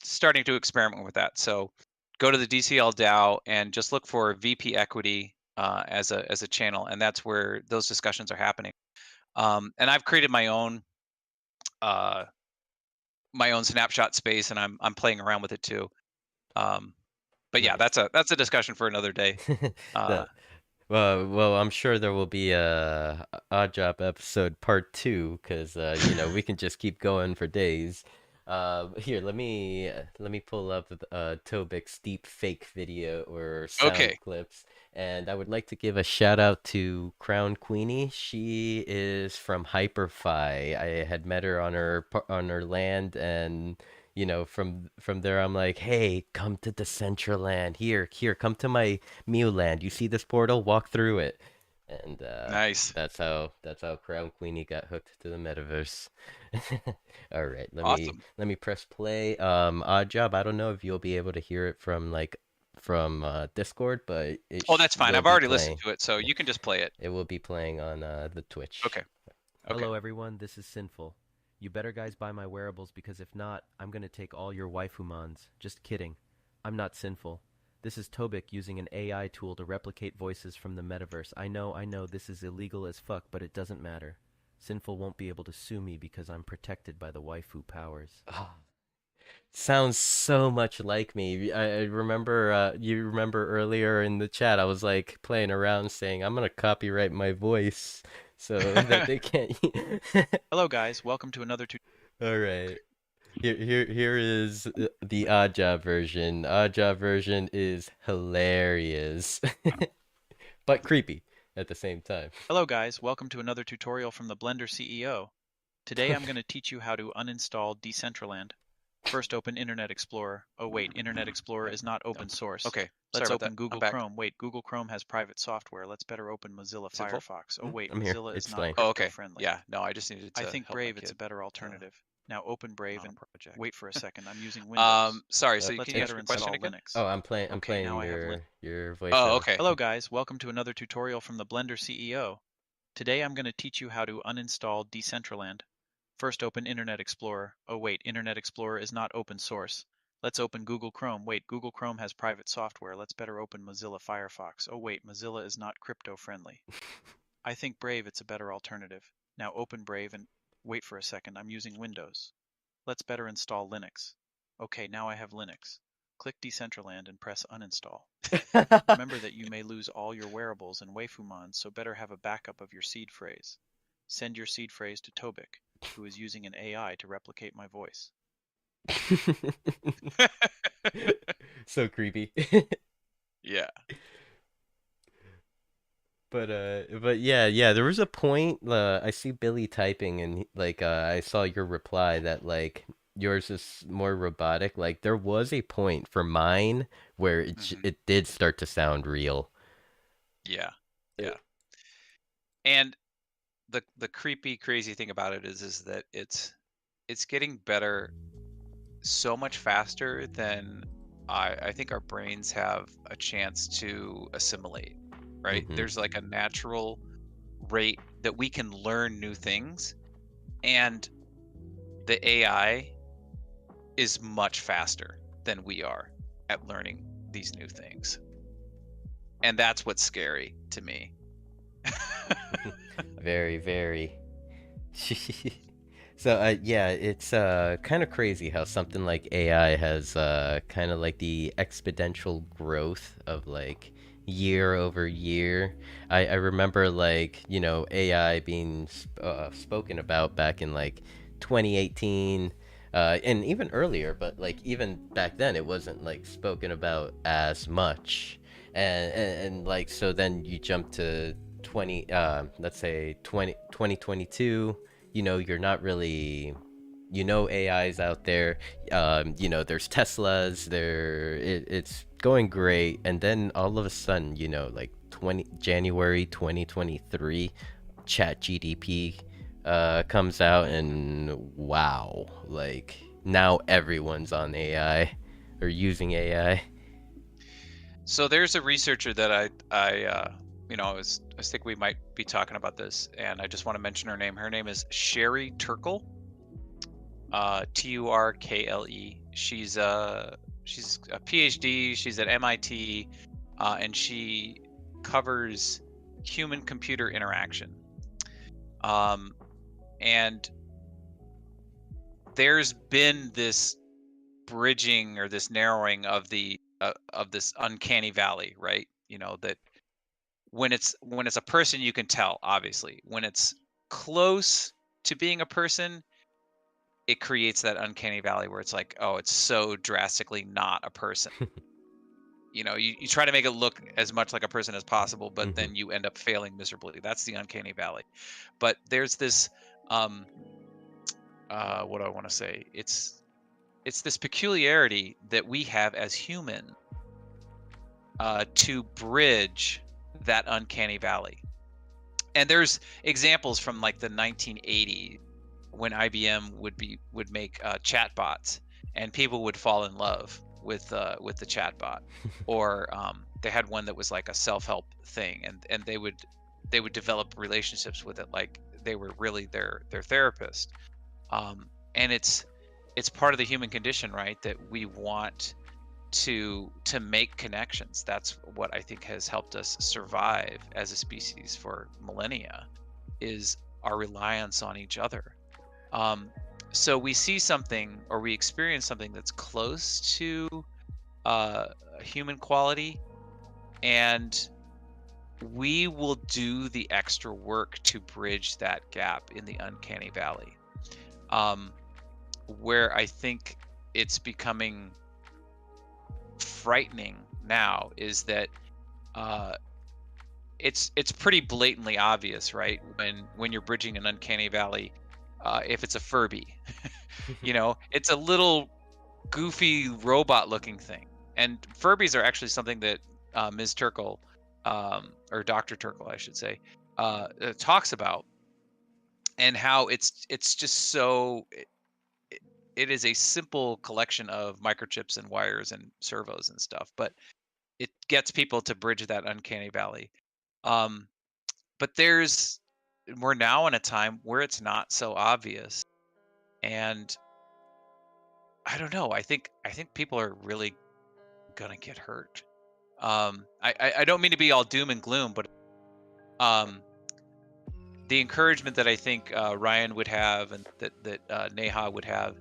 starting to experiment with that. So go to the DCL DAO and just look for VP Equity as a channel, and that's where those discussions are happening. And I've created uh, my own snapshot space, and I'm playing around with it too. Um, but yeah, Nice. that's a discussion for another day. Uh, That well, I'm sure there will be a Odd Job episode part 2 because we can just keep going for days. Here, let me pull up Tobik's deep fake video or sound okay, clips, and I would like to give a shout out to Crown Queenie. She is from HyperFi. I had met her on her land, and from there I'm like, hey, come to Decentraland. Here, come to my Mew Land. You see this portal? Walk through it. And nice, that's how Crown Queenie got hooked to the metaverse. All right, awesome. let me press play. Odd Job. I don't know if you'll be able to hear it from Discord, but Oh, that's fine. will I've be already listened playing. to it, so Yeah, you can just play it. it will be playing on the Twitch. Okay, okay. Hello, everyone. This is Sinful. You better guys buy my wearables because if not, I'm gonna take all your waifumons. Just kidding. I'm not Sinful. This is Tobik using an AI tool to replicate voices from the metaverse. I know, this is illegal as fuck, but it doesn't matter. Sinful won't be able to sue me because I'm protected by the waifu powers. Ah, sounds so much like me. I remember, you remember earlier in the chat, I was like playing around saying, I'm gonna copyright my voice so that they can't. Hello, guys. Welcome to another tutorial. All right. Here is the Awedjob version. Awedjob version is hilarious, but creepy at the same time. Hello guys, welcome to another tutorial from the Blender CEO. Today I'm going to teach you how to uninstall Decentraland. First open Internet Explorer. Oh wait, Internet Explorer is not open source. Okay, sorry Let's about that. open I'm Google back. Chrome. Wait, Google Chrome has private software. Let's better open Mozilla Is it full? Firefox. Oh wait, I'm here. Mozilla is It's not fine. Oh, crypto okay. friendly. Yeah, no, I just needed I to think help my Brave it's a kid better alternative. Now open Brave on a and project. wait for a second. I'm using Windows. Sorry, so Uh, Let's can you ask better your question install again? Linux. oh, I'm Okay, now playing I have your Oh, voiceover. okay. Hello guys, welcome to another tutorial from the Blender CEO. Today I'm going to teach you how to uninstall Decentraland. First open Internet Explorer. Oh wait, Internet Explorer is not open source. Let's open Google Chrome. Wait, Google Chrome has private software. Let's better open Mozilla Firefox. Oh wait, Mozilla is not crypto friendly. I think Brave it's a better alternative. Now open Brave and wait for a second. I'm using Windows. Let's better install Linux. Okay, now I have Linux. Click Decentraland and press uninstall. Remember that you may lose all your wearables and waifumons, so better have a backup of your seed phrase. Send your seed phrase to Tobik, who is using an AI to replicate my voice. So creepy. Yeah. But yeah, there was a point. I see Billy typing, and like I saw your reply that like yours is more robotic. Like there was a point for mine where Hmm. it did start to sound real. Yeah. Uh, Yeah. And the creepy, crazy thing about it is that it's getting better so much faster than I think our brains have a chance to assimilate, right? Mm-hmm. There's like a natural rate that we can learn new things, and the AI is much faster than we are at learning these new things. And that's what's scary to me. Very, very. So yeah, it's kind of crazy how something like AI has kind of like the exponential growth of like year over year. I remember like AI being spoken about back in like 2018, and even earlier, but like even back then it wasn't like spoken about as much. And like so then you jump to 20 let's say 2022. You're not really, AI's out there. There's Teslas there. It's going great, and then all of a sudden, like 20 January 2023, chat GDP comes out, and wow, like now everyone's on AI or using AI. So there's a researcher that I think we might be talking about this, and I just want to mention her name. Her name is Sherry Turkle, Turkle. She's a PhD. She's at MIT, and she covers human-computer interaction. And there's been this bridging or this narrowing of this uncanny valley, right? That when it's a person, you can tell, obviously. When it's close to being a person, it creates that uncanny valley where it's like, oh, it's so drastically not a person. You try to make it look as much like a person as possible, but Hmm. then you end up failing miserably. That's the uncanny valley. But there's this um what do I want to say? It's this peculiarity that we have as human, to bridge that uncanny valley. And there's examples from like the 1980s when IBM would make chatbots, and people would fall in love with the chatbot, or they had one that was like a self-help thing, and they would develop relationships with it like they were really their therapist. And it's part of the human condition, right? That we want to make connections. That's what I think has helped us survive as a species for millennia, is our reliance on each other. Um, so we see something or we experience something that's close to uh, human quality, and we will do the extra work to bridge that gap in the uncanny valley. Um, where I think it's becoming frightening now is that uh, it's pretty blatantly obvious, right? When you're bridging an uncanny valley, if it's a Furby, it's a little goofy robot-looking thing. And Furbies are actually something that Ms. Turkle, or Dr. Turkle, I should say, talks about, and how it's just so it is a simple collection of microchips and wires and servos and stuff, but it gets people to bridge that uncanny valley. Um, but we're now in a time where it's not so obvious, and I think people are really gonna get hurt. I don't mean to be all doom and gloom, but um, the encouragement that I think Ryan would have, and that Neha would have,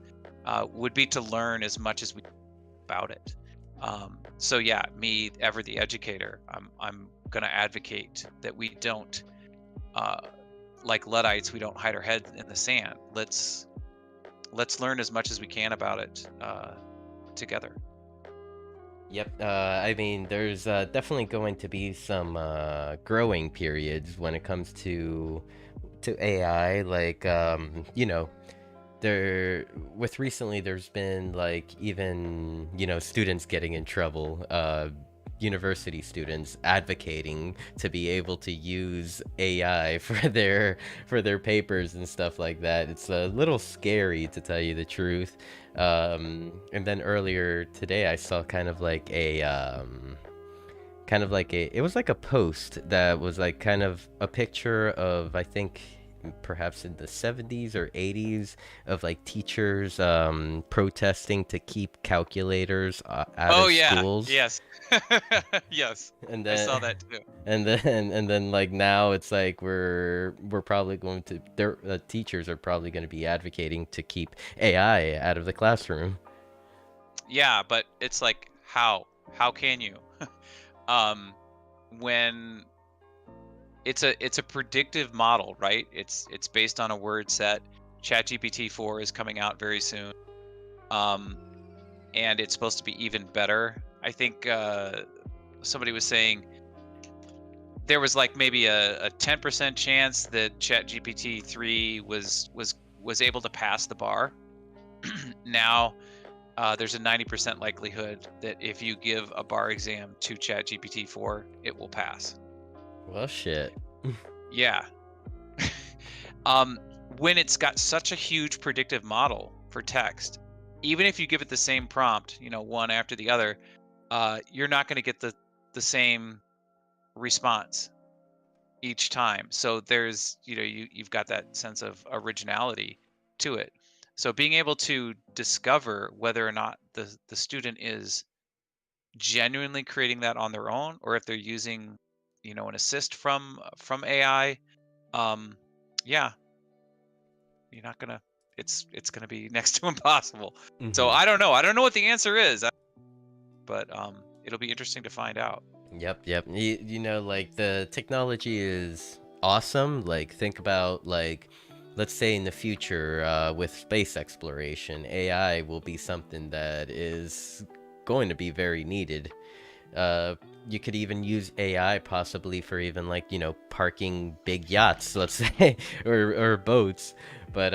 would be to learn as much as we about it. So yeah, me, ever the educator, I'm gonna advocate that we don't, uh, like Luddites, we don't hide our head in the sand. Let's learn as much as we can about it together. Yep. I mean, there's definitely going to be some growing periods when it comes to AI. Like, there with recently, there's been like even students getting in trouble. University students advocating to be able to use AI for their papers and stuff like that. It's a little scary, to tell you the truth. And then earlier today, I saw it was like a post that was like kind of a picture of, I think, perhaps in the 70s or 80s, of like teachers protesting to keep calculators out Oh of yeah, schools. yes, yes, And I then saw that too. and then like now it's like we're probably going to their teachers are probably going to be advocating to keep AI out of the classroom. Yeah, but it's like how can you? um, when it's a predictive model, right? It's based on a word set. ChatGPT 4 is coming out very soon, um, and it's supposed to be even better. I think somebody was saying there was like maybe a 10% chance that ChatGPT 3 was able to pass the bar. Now there's a 90% likelihood that if you give a bar exam to ChatGPT 4, it will pass. Well, shit. Yeah. um, when it's got such a huge predictive model for text, even if you give it the same prompt, one after the other, you're not going to get the same response each time. So there's, you've got that sense of originality to it. So being able to discover whether or not the student is genuinely creating that on their own, or if they're using, an assist from AI, um, yeah, you're not gonna. It's gonna be next to impossible. So Hmm. I don't know. I don't know what the answer is, but it'll be interesting to find out. Yep. Like the technology is awesome. Like think about, like, let's say in the future, with space exploration, AI will be something that is going to be very needed. Uh, you could even use AI possibly for even like parking big yachts, let's say, or boats. But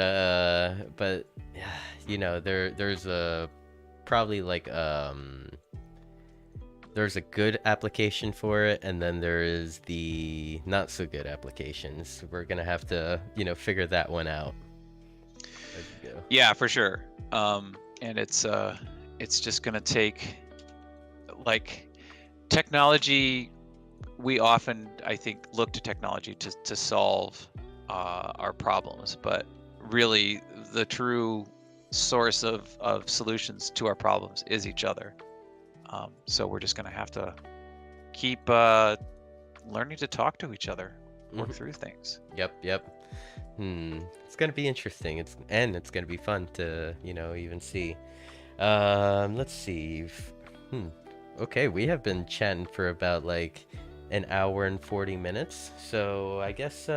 there's a probably like there's a good application for it, and then there is the not so good applications. We're gonna have to figure that one out as we go. Yeah, for sure. And it's just gonna take, like, technology. We often, I think, look to technology to solve our problems, but really the true source of solutions to our problems is each other. So we're just going to have to keep learning to talk to each other, work through things. Yep. It's gonna be interesting. It's gonna be fun to even see. Let's see. Okay, we have been chatting for about like an hour and 40 minutes. So I guess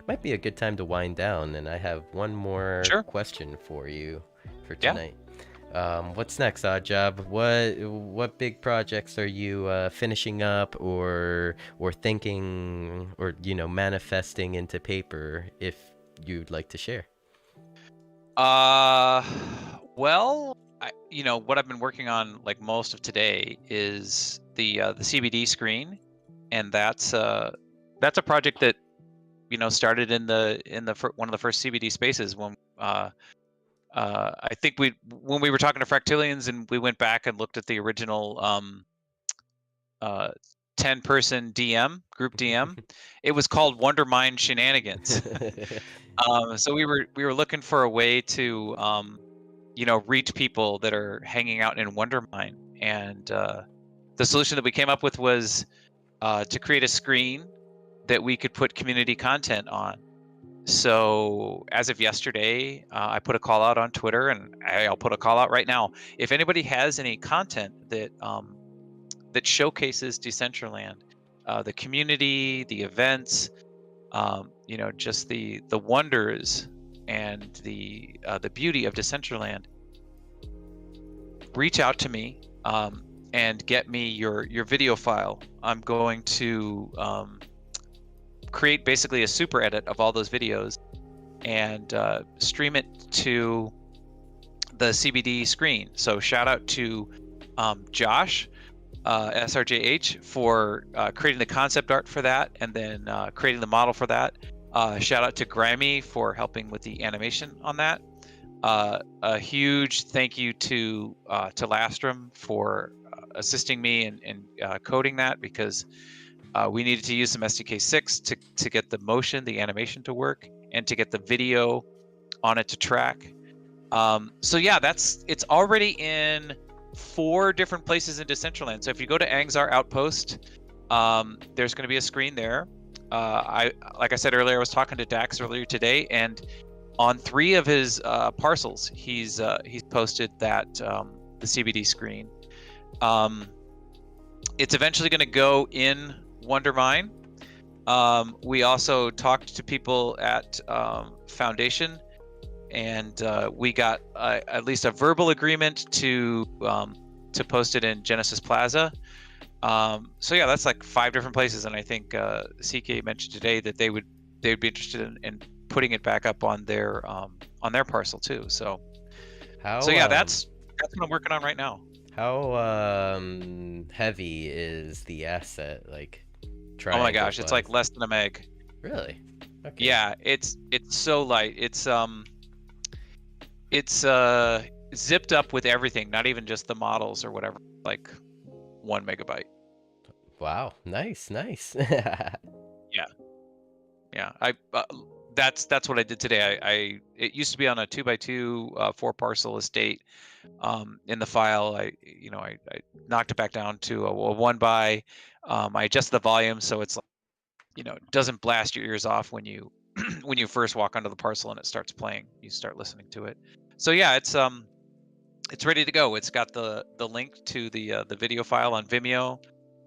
might be a good time to wind down, and I have one more Sure. question for you for Yeah. tonight. What's next, Oddjob? What big projects are you finishing up or thinking or manifesting into paper if you'd like to share? Well, what I've been working on like most of today is the CBD screen, and that's a project that started in one of the first CBD spaces when I think when we were talking to Fractilians and we went back and looked at the original 10-person group DM. It was called Wondermind Shenanigans. So we were looking for a way to reach people that are hanging out in Wondermind, and the solution that we came up with was to create a screen that we could put community content on. So as of yesterday, I put a call out on Twitter, and I'll put a call out right now. If anybody has any content that showcases Decentraland, the community, the events, just the wonders and the beauty of Decentraland, reach out to me and get me your video file. I'm going to create basically a super edit of all those videos and stream it to the CBD screen. So shout out to Josh, SRJH, for creating the concept art for that and then creating the model for that. Shout out to Grammy for helping with the animation on that. A huge thank you to Lastrum for assisting me in coding that, because we needed to use some SDK6 to get the motion, the animation to work, and to get the video on it to track. So yeah, it's already in 4 different places in Decentraland. So if you go to Angzar Outpost, there's going to be a screen there. Like I said earlier, I was talking to Dax earlier today, and on 3 of his parcels, he's posted that the CBD screen. It's eventually going to go in Wondermine. We also talked to people at Foundation, and we got at least a verbal agreement to post it in Genesis Plaza. So yeah, that's like 5 different places, and I think CK mentioned today that they would be interested in putting it back up on their parcel too. So yeah, that's what I'm working on right now. How heavy is the asset? Like, oh my gosh, it's like less than a meg. Really? Okay. Yeah, it's so light. It's zipped up with everything, not even just the models or whatever, like 1 megabyte. Wow, nice. Yeah. That's what I did today. It used to be on a 2x2 4 parcel estate. In the file, I knocked it back down to a 1 by. I adjusted the volume so it's it doesn't blast your ears off when you when you first walk onto the parcel and it starts playing. You start listening to it. So yeah, it's ready to go. It's got the link to the video file on Vimeo.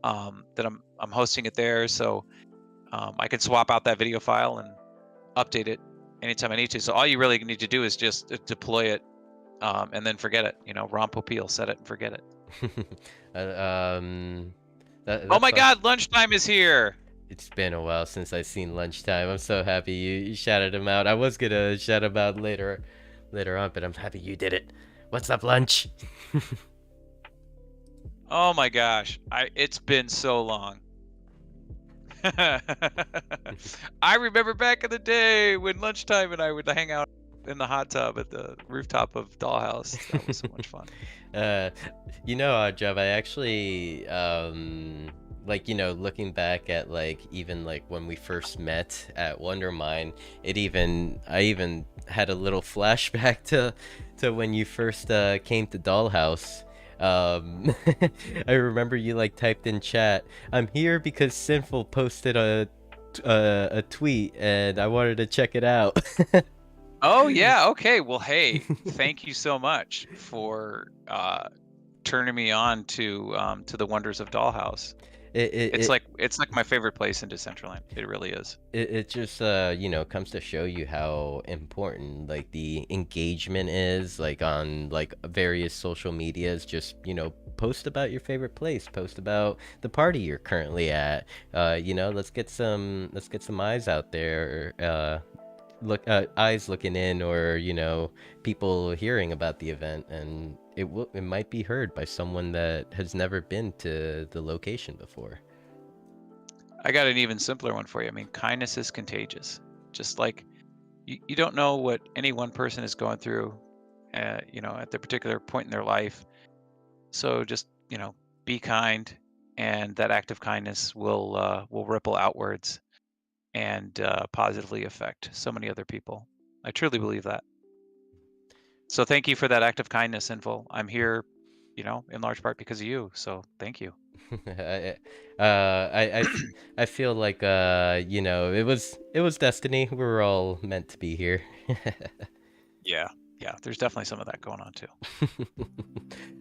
That I'm hosting it there, so I can swap out that video file and update it anytime I need to. So all you really need to do is just deploy it, and then forget it. Rompopil, set it and forget it. Oh my God, lunchtime is here. It's been a while since I've seen lunchtime. I'm so happy you shouted him out. I was gonna shout him out later on, but I'm happy you did it. What's up, lunch? Oh my gosh, it's been so long. I remember back in the day when lunchtime and I would hang out in the hot tub at the rooftop of DollHouse. That was so much fun. Awedjob, I actually looking back at even when we first met at Wondermine, I even had a little flashback to when you first came to DollHouse. I remember you typed in chat, "I'm here because Sinful posted a tweet and I wanted to check it out." Oh yeah, okay. Well, hey, thank you so much for turning me on to the wonders of DollHouse. it it's like my favorite place in Decentraland. It really is. it just comes to show you how important like the engagement is like on like various social medias. Just post about your favorite place, post about the party you're currently at. Let's get some eyes out there, eyes looking in, or people hearing about the event, and it might be heard by someone that has never been to the location before. I got an even simpler one for you. I mean, kindness is contagious. Just like you don't know what any one person is going through, at their particular point in their life. So just, be kind, and that act of kindness will ripple outwards and positively affect so many other people. I truly believe that. So thank you for that act of kindness, Sinful. I'm here, in large part because of you. So thank you. I, I feel like it was destiny. We were all meant to be here. Yeah. Yeah. There's definitely some of that going on too.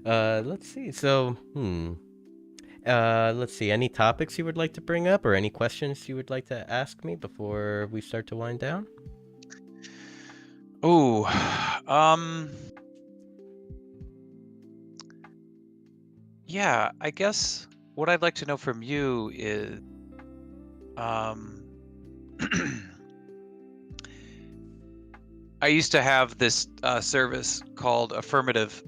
Let's see. So, let's see. Any topics you would like to bring up, or any questions you would like to ask me before we start to wind down? Oh, yeah. I guess what I'd like to know from you is, um, I used to have this service called Affirmative,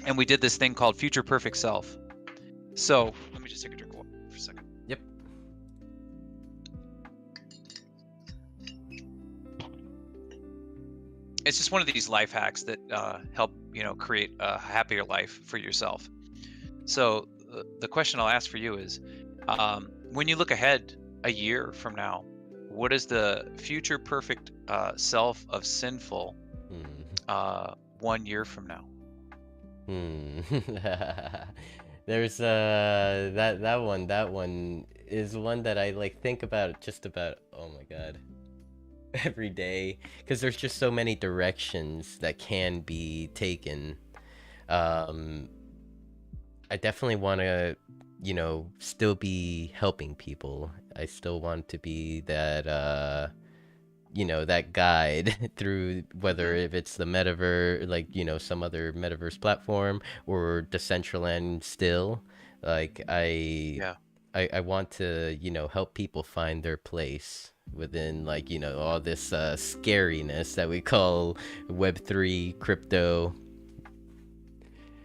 and we did this thing called Future Perfect Self. So let me just take a drink of water for a second. Yep. It's just one of these life hacks that help create a happier life for yourself. So the question I'll ask for you is, when you look ahead a year from now, what is the future perfect self of Sinful Hmm. 1 year from now? There's that one is one that I like think about just about, oh my god, every day, because there's just so many directions that can be taken. um I definitely want to, still be helping people. I still want to be that, that guide through, whether Hmm. if it's the metaverse, like, some other metaverse platform, or Decentraland still. Like, Yeah. I want to, help people find their place within, like, all this scariness that we call Web3 crypto.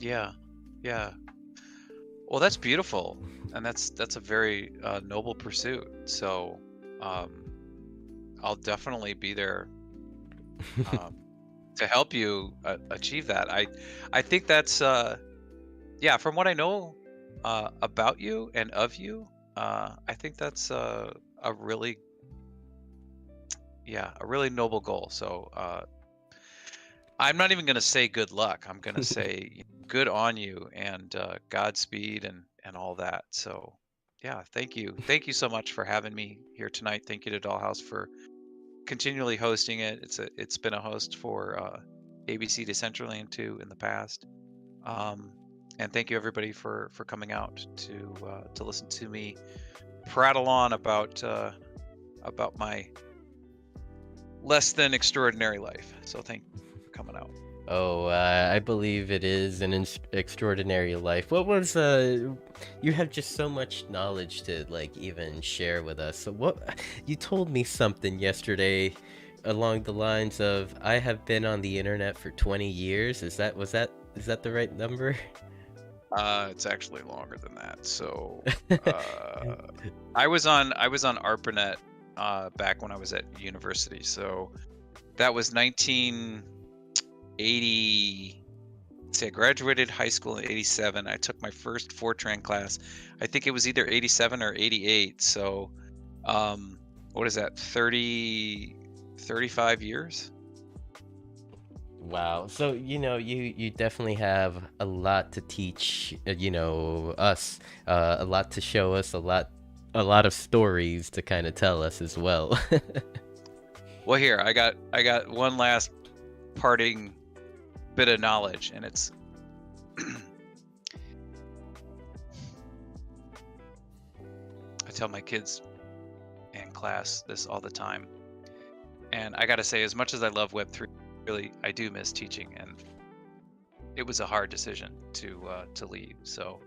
Yeah. Yeah. Well, that's beautiful, and that's a very noble pursuit. So, um, I'll definitely be there um, to help you achieve that. I think that's yeah. From what I know about you and of you, I think that's a really a really noble goal. So I'm not even gonna say good luck. I'm gonna say good on you, and Godspeed, and all that. So yeah, thank you so much for having me here tonight. Thank you to Dollhouse for continually hosting it. It's been a host for ABC Decentraland too in the past. Um, and thank you everybody for coming out to listen to me prattle on about my less than extraordinary life. So thank you for coming out. Oh, I believe it is an extraordinary life. What was you have just so much knowledge to like even share with us. So what you told me something yesterday along the lines of I have been on the internet for 20 years. Is that the right number? It's actually longer than that. So I was on ARPANET back when I was at university. So that was 1980. See, I graduated high school in 87. I took my first Fortran class. I think it was either 87 or 88. So what is that? 35 years? Wow. So, you definitely have a lot to teach, us, a lot to show us, a lot of stories to kind of tell us as well. Well, here, I got one last parting bit of knowledge, and it's I tell my kids in class this all the time. And I got to say, as much as I love Web3, really, I do miss teaching. And it was a hard decision to leave. So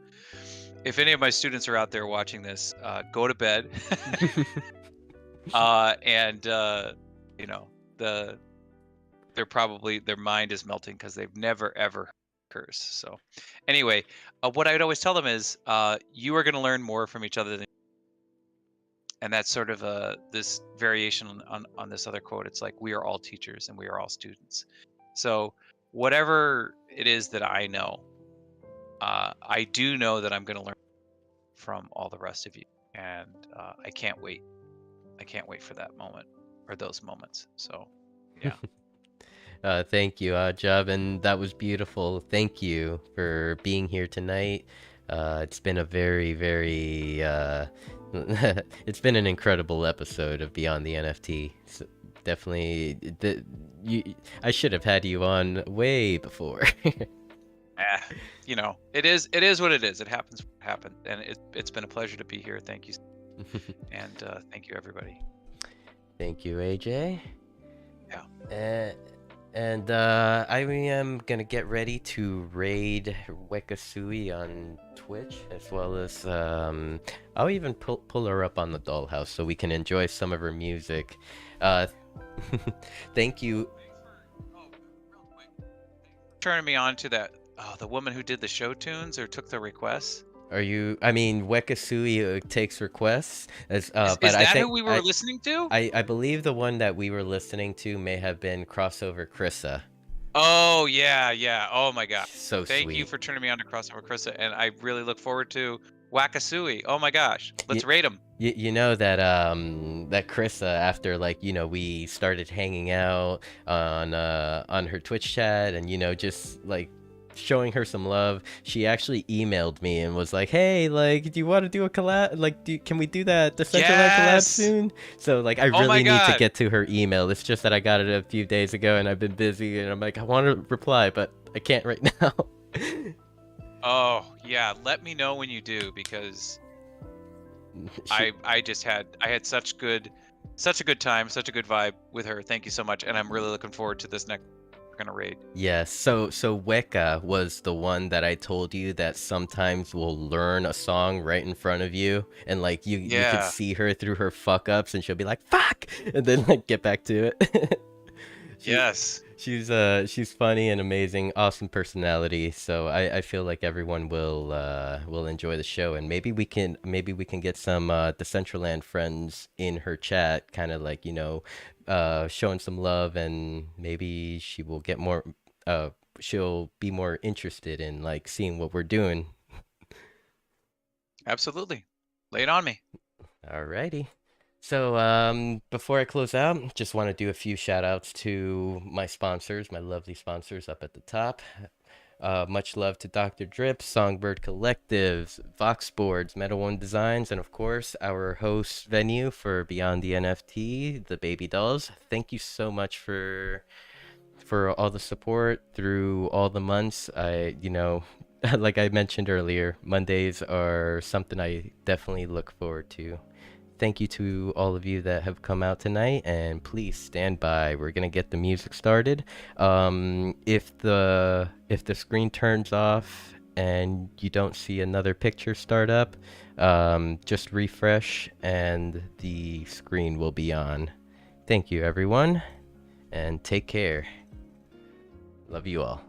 if any of my students are out there watching this, go to bed. And you know, they're probably, their mind is melting because they've never ever curse. So anyway, what I'd always tell them is, you are going to learn more from each other than, and that's sort of this variation on this other quote. It's like, we are all teachers and we are all students. So whatever it is that I know, I do know that I'm going to learn from all the rest of you, and I can't wait. I can't wait for that moment, or those moments. So yeah. Thank you, Awedjob, and that was beautiful. Thank you for being here tonight. It's been a very, very, it's been an incredible episode of Beyond the NFT. So definitely, I should have had you on way before. You know, it is what it is. It happens what happened, and it's been a pleasure to be here. Thank you, and thank you, everybody. Thank you, AJ. Yeah. And I am gonna get ready to raid Wekasui on Twitch, as well as I'll even pull her up on the DollHouse so we can enjoy some of her music. Thank you. Turning me on to that, the woman who did the show tunes or took the requests. Are you? I mean, Wekasui takes requests. As, Is but that I think who we were listening to? I believe the one that we were listening to may have been Crossover Krissa. Oh yeah, yeah. Oh my god. So Thank sweet. you for turning me on to Crossover Krissa, and I really look forward to Wakasui. Oh my gosh, let's rate him. You know that that Krissa, after, like, you know, we started hanging out on her Twitch chat, and, you know, just like showing her some love, she actually emailed me and was like, hey, like, do you want to do a collab, like, can we do that Decentraland collab soon? So, like, I really need to get to her email. It's just that I got it a few days ago and I've been busy, and I'm like, I want to reply, but I can't right now. Oh yeah, let me know when you do, because I had such a good time, such a good vibe with her. Thank you so much, and I'm really looking forward to this next we're gonna raid. Yes, so Weka was the one that I told you that sometimes will learn a song right in front of you, and like you could see her through her fuck ups, and she'll be like fuck, and then like get back to it. Yes. She's funny and amazing, awesome personality. So I feel like everyone will enjoy the show, and maybe we can get some Decentraland friends in her chat, kind of like, you know, showing some love, and maybe she will get more. She'll be more interested in like seeing what we're doing. Absolutely, lay it on me. Alrighty. So before I close out, just want to do a few shout outs to my sponsors, my lovely sponsors up at the top. Much love to Dr. Drip, Songbird Collectives, Vox Boards, Meta One Designs, and of course our host venue for Beyond the NFT, the Baby Dolls. Thank you so much for all the support through all the months. You know, like I mentioned earlier, Mondays are something I definitely look forward to. Thank you to all of you that have come out tonight, and please stand by. We're gonna get the music started. If the screen turns off and you don't see another picture start up, just refresh and the screen will be on. Thank you, everyone, and take care. Love you all.